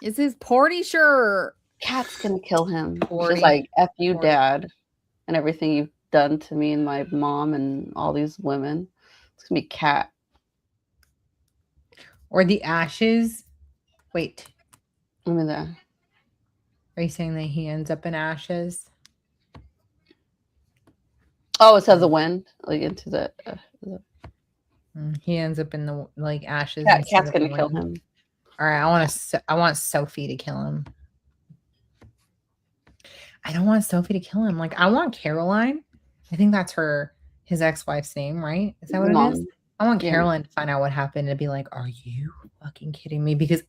It's his party shirt. Cat's gonna kill him. 40. She's like, F you, 40. Dad, and everything you've done to me and my mom and all these women. It's gonna be Cat. Or the ashes. Wait, I mean, that. are you saying that he ends up in ashes? Oh, it says the wind, like into the. He ends up in the like ashes. Cat's gonna kill him. All right, I want Sophie to kill him. I don't want Sophie to kill him. Like I want Caroline. I think that's his ex-wife's name, right? Is that what it is? I want Caroline to find out what happened and be like, "Are you fucking kidding me?" Because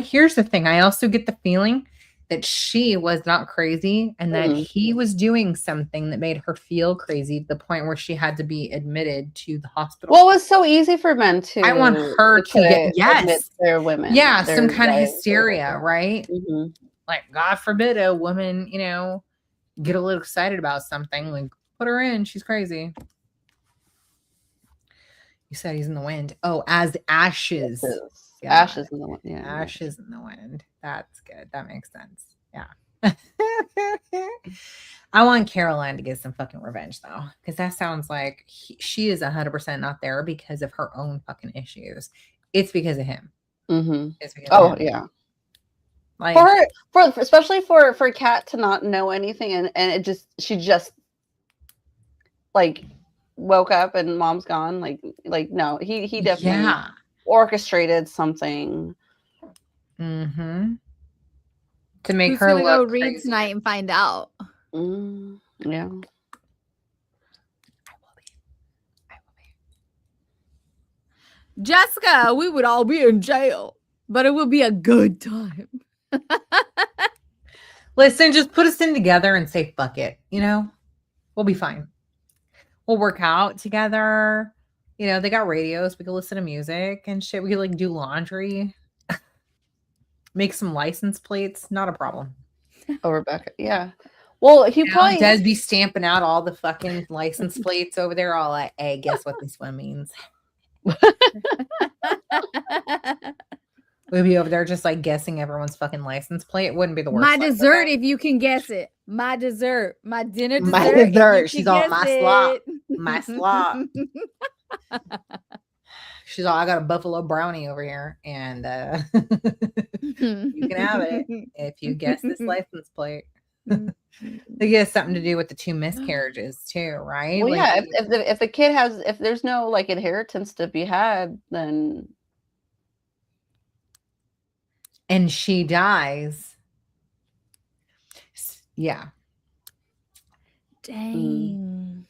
here's the thing. I also get the feeling that she was not crazy and that he was doing something that made her feel crazy to the point where she had to be admitted to the hospital. Well, it was so easy for men to. I want her to admit their women. Yeah, some kind of hysteria, right? Mm-hmm. Like, God forbid a woman, get a little excited about something. Like, put her in. She's crazy. You said he's in the wind. Oh, as ashes. Ashes in the wind. Yeah. Ashes in the wind. That's good. That makes sense. Yeah. I want Caroline to get some fucking revenge though, because that sounds like she is 100% not there because of her own fucking issues. It's because of him. Mm-hmm. It's because of him. Yeah. Like for especially for Kat to not know anything and she just like woke up and mom's gone. Like no, he definitely orchestrated something. Mm-hmm. To make Who's her gonna look go read crazy tonight and find out. Yeah. I will be. Jessica, we would all be in jail, but it would be a good time. Listen, just put us in together and say fuck it. We'll be fine. We'll work out together. They got radios. We could listen to music and shit. We could like do laundry, make some license plates. Not a problem. Oh, Rebecca. Yeah. Well, he probably Des be stamping out all the fucking license plates over there. All like, hey, guess what this one means? We'd be over there just like guessing everyone's fucking license plate. It wouldn't be the worst. My dessert, if you can guess it. My dessert. My dinner dessert. My dessert. She's all my slop. My slop. She's all, I got a buffalo brownie over here. And you can have it if you guess this license plate. They get something to do with the 2 miscarriages too, right? Well, yeah. If the kid if there's no like inheritance to be had, then. And she dies. Yeah. Dang.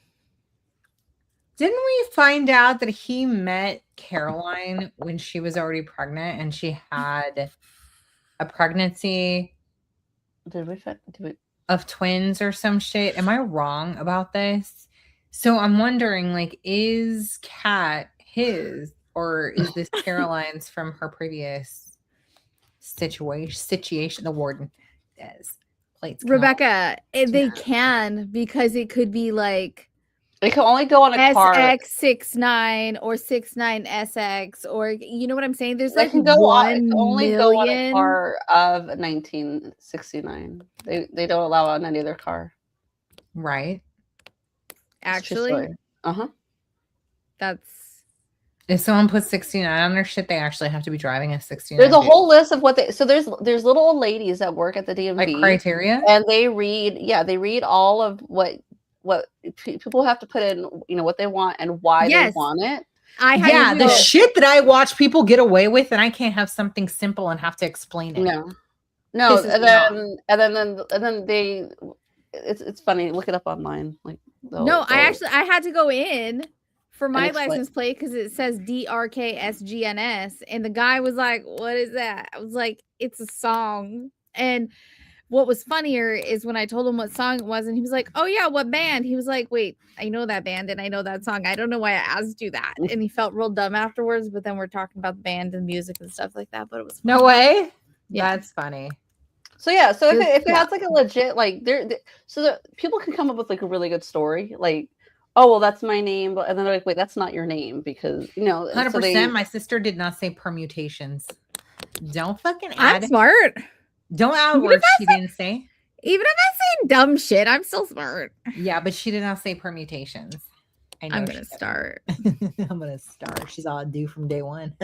Didn't we find out that he met Caroline when she was already pregnant and she had a pregnancy? Did we? Of twins or some shit? Am I wrong about this? So I'm wondering, like, is Kat his or is this Caroline's from her previous situation? The warden does. Plates. Rebecca, they can because it could be like it can only go on a car. SX69 or 69SX or you know what I'm saying? There's like can go only go on a car of 1969. They don't allow on any other car. Right. Actually. That's if someone puts 69 on their shit, they actually have to be driving a 69. There's a whole list of what there's little old ladies that work at the DMV. Like criteria? And they read all of what people have to put in, what they want and why they want it. The shit that I watch people get away with, and I can't have something simple and have to explain it. No, and then they, it's funny. Look it up online. Like I had to go in for my explain. license plate because it says DRKSGNS, and the guy was like, "What is that?" I was like, "It's a song." And what was funnier is when I told him what song it was, and he was like, "Oh yeah, what band?" He was like, "Wait, I know that band and I know that song. I don't know why I asked you that." And he felt real dumb afterwards. But then we're talking about the band and music and stuff like that. But it was No funny. way. Yeah. That's funny. So yeah, so if Just- it has like a legit like so that people can come up with like a really good story, like, oh well, that's my name, but and then they're like, wait, that's not your name because 100%. My sister did not say permutations. Don't fucking I'm add. smart. Don't add Even words if she didn't say. Even if I say dumb shit, I'm still smart. Yeah, but she did not say permutations. I know I'm she gonna didn't. start. I'm gonna start. She's all due from day one.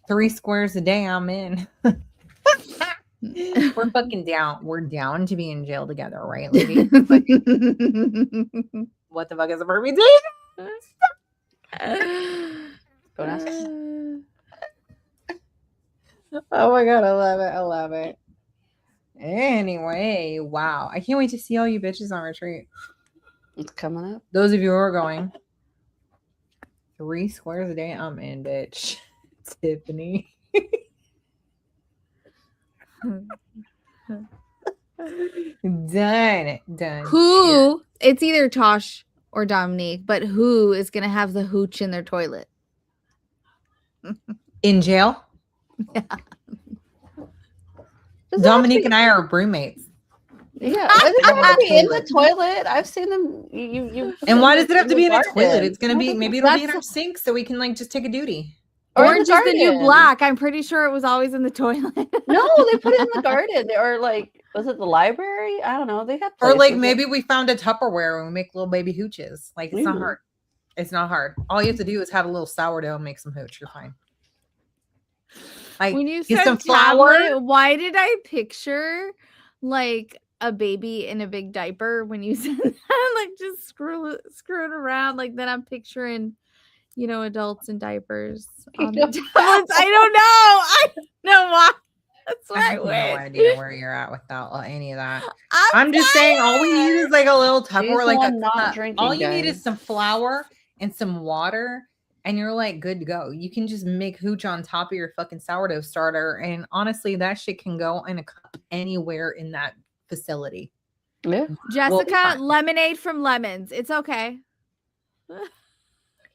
3 squares a day, I'm in. We're fucking down. We're down to be in jail together, right, lady? Like, what the fuck is a permutation? Don't ask. Oh my god, I love it. I love it. Anyway, wow. I can't wait to see all you bitches on retreat. It's coming up. Those of you who are going, 3 squares a day, I'm in, bitch. Tiffany. Done. Who? It's either Tosh or Dominique, but who is gonna have the hooch in their toilet? In jail? Does it Dominique have and I are roommates. Yeah, does it have to be in the toilet? I've seen them. You. And why does it have to be in a garden. toilet? It's gonna be maybe it'll be in That's- our sink so we can like just take a duty. Or in Orange is the new garden. black. I'm pretty sure it was always in the toilet. No, they put it in the garden. Or like, was it the library? I don't know. They have. Or like places maybe we found a Tupperware and we make little baby hooches. Like it's not Ooh. hard. It's not hard. All you have to do is have a little sourdough and make some hooch. You're fine. Like When you get said some flour. tablet, why did I picture like a baby in a big diaper when you said that? Like just screw it around. Like then I'm picturing, adults in diapers on the tablets. I don't know. I don't know why. That's what I I have no went. idea where you're at without any of that. I'm just saying, all we need is like a little Tupperware, She's like the a one not cup. drinking, All you need guys. is some flour and some water, and you're like good to go. You can just make hooch on top of your fucking sourdough starter, and honestly, that shit can go in a cup anywhere in that facility. Yeah. Jessica, fine. lemonade from Lemons. It's okay.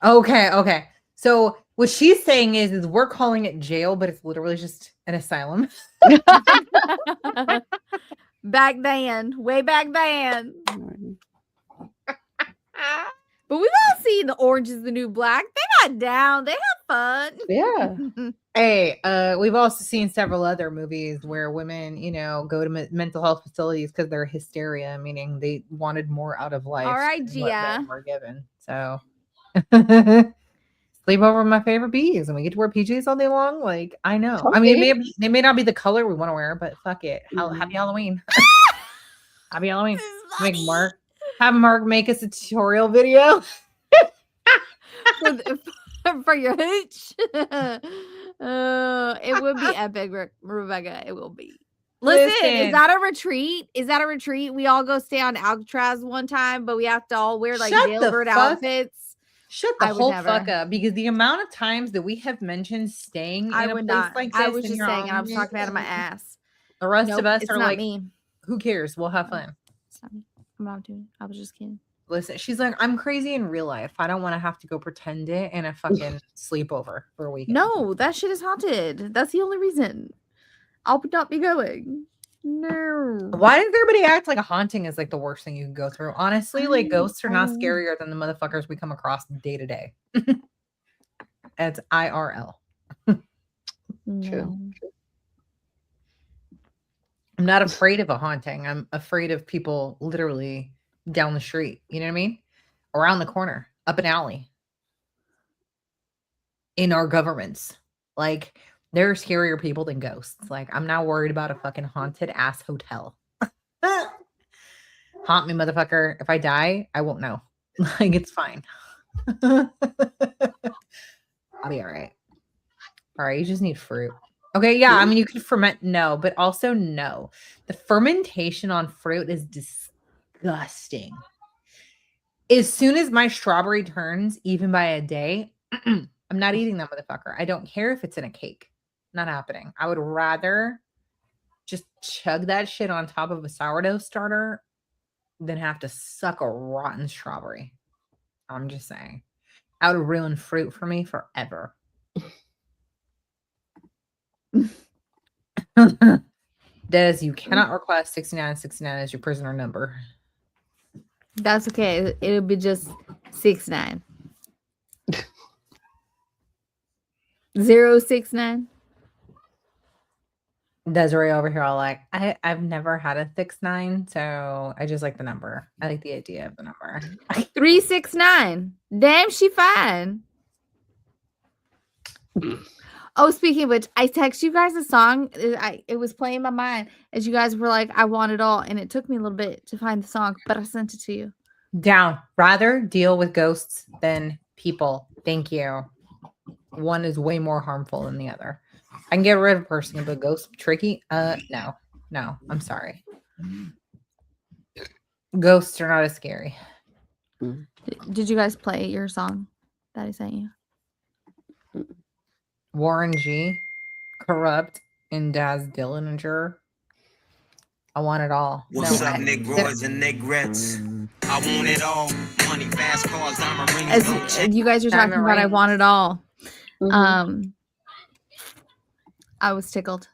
Okay. So what she's saying is we're calling it jail, but it's literally just an asylum. Back then, way back then. But we've all seen the Orange is the New Black. They got down. They have fun. Yeah. Hey, we've also seen several other movies where women, go to mental health facilities because they're hysteria, meaning they wanted more out of life. All right, than what Gia. they were given. So sleep over my favorite bees, and we get to wear PJs all day long. Like I know. I mean, they may not be the color we want to wear, but fuck it. Happy Halloween. Happy Halloween. Make Mark. Have Mark make us a tutorial video. for your hooch. It would be epic, Rebecca. It will be. Listen, is that a retreat? We all go stay on Alcatraz one time, but we have to all wear like jailbird outfits. Shut the whole fuck up, because the amount of times that we have mentioned staying in a place like this. I was just saying, I was talking out of my ass. The rest of us are like, me. Who cares? We'll have fun. It's not me. I'm not doing it. I was just kidding. Listen, she's like, I'm crazy in real life. I don't want to have to go pretend it in a fucking sleepover for a weekend. No, that shit is haunted. That's the only reason. I'll not be going. No. Why does everybody act like a haunting is like the worst thing you can go through? Honestly, like ghosts are not scarier than the motherfuckers we come across day to day. It's IRL. True. I'm not afraid of a haunting. I'm afraid of people literally down the street. You know what I mean? Around the corner, up an alley. In our governments. Like, there are scarier people than ghosts. Like, I'm not worried about a fucking haunted ass hotel. Haunt me, motherfucker. If I die, I won't know. Like, it's fine. I'll be all right. All right, you just need fruit. Okay, yeah, I mean, you could ferment, no, but also no. The fermentation on fruit is disgusting. As soon as my strawberry turns, even by a day, I'm not eating that motherfucker. I don't care if it's in a cake. Not happening. I would rather just chug that shit on top of a sourdough starter than have to suck a rotten strawberry. I'm just saying. That would ruin fruit for me forever. Des, you cannot request 6969 as your prisoner number. That's okay. It'll be just 69. 069. Desiree over here all like, I've never had a 6-9, so I just like the number. I like the idea of the number. 369. Damn, she fine. Oh, speaking of which, I text you guys a song. It was playing in my mind as you guys were like, I want it all. And it took me a little bit to find the song, but I sent it to you. Down. Rather deal with ghosts than people. Thank you. One is way more harmful than the other. I can get rid of a person, but ghosts tricky? No. I'm sorry. Ghosts are not as scary. Did you guys play your song that I sent you? Warren G, Corrupt, and Daz Dillinger. I want it all. What's up, Negroids and Negrettes? I want it all. Money, fast cars, diamond rings. As you guys are talking about, I want it all. Mhm. I was tickled.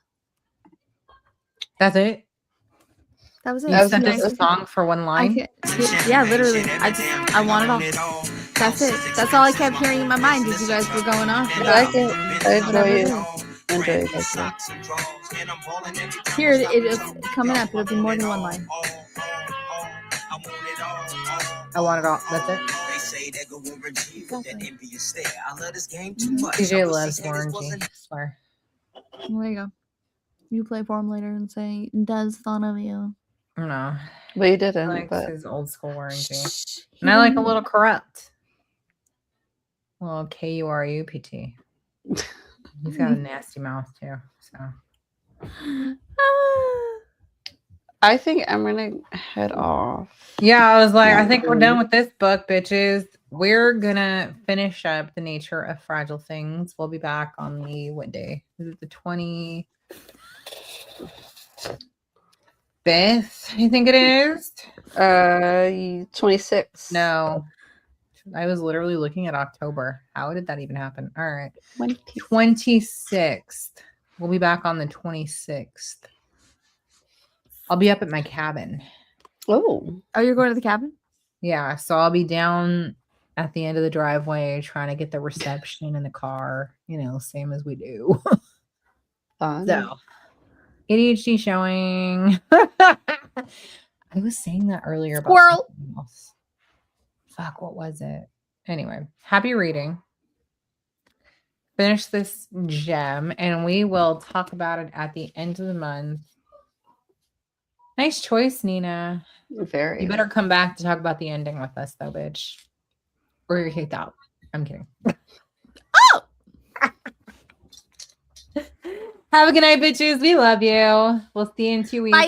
That's it. That was it. You sent us a song for one line. Yeah, literally. I want it all. That's it. That's all I kept hearing in my mind as you guys were going off. I like it. I enjoy it. Enjoy it. Here, it's coming up. It'll be more than one line. I want it all. That's it. DJ loves Warren G. I swear. There you go. You play for him later and say, "Does thought of you." No. But you I didn't. like But his old school Warren G. And I like a little Corrupt. Well, Kurupt. He's got a nasty mouth too. So I think I'm gonna head off. yeah, I was like, I think we're done with this book, bitches. We're gonna finish up The Nature of Fragile Things. We'll be back on what day? Is it the 25th? I think it is. 26. No. I was literally looking at October. How did that even happen? All right. 26th. We'll be back on the 26th. I'll be up at my cabin. Oh, you're going to the cabin? Yeah, so I'll be down at the end of the driveway trying to get the reception in the car, same as we do. fun. So, ADHD showing. I was saying that earlier about Squirrel. something else. Fuck, what was it? Anyway, happy reading. Finish this gem, and we will talk about it at the end of the month. Nice choice, Nina. Very. You better come back to talk about the ending with us, though, bitch. Or you're kicked out. I'm kidding. Oh! Have a good night, bitches. We love you. We'll see you in 2 weeks. Bye.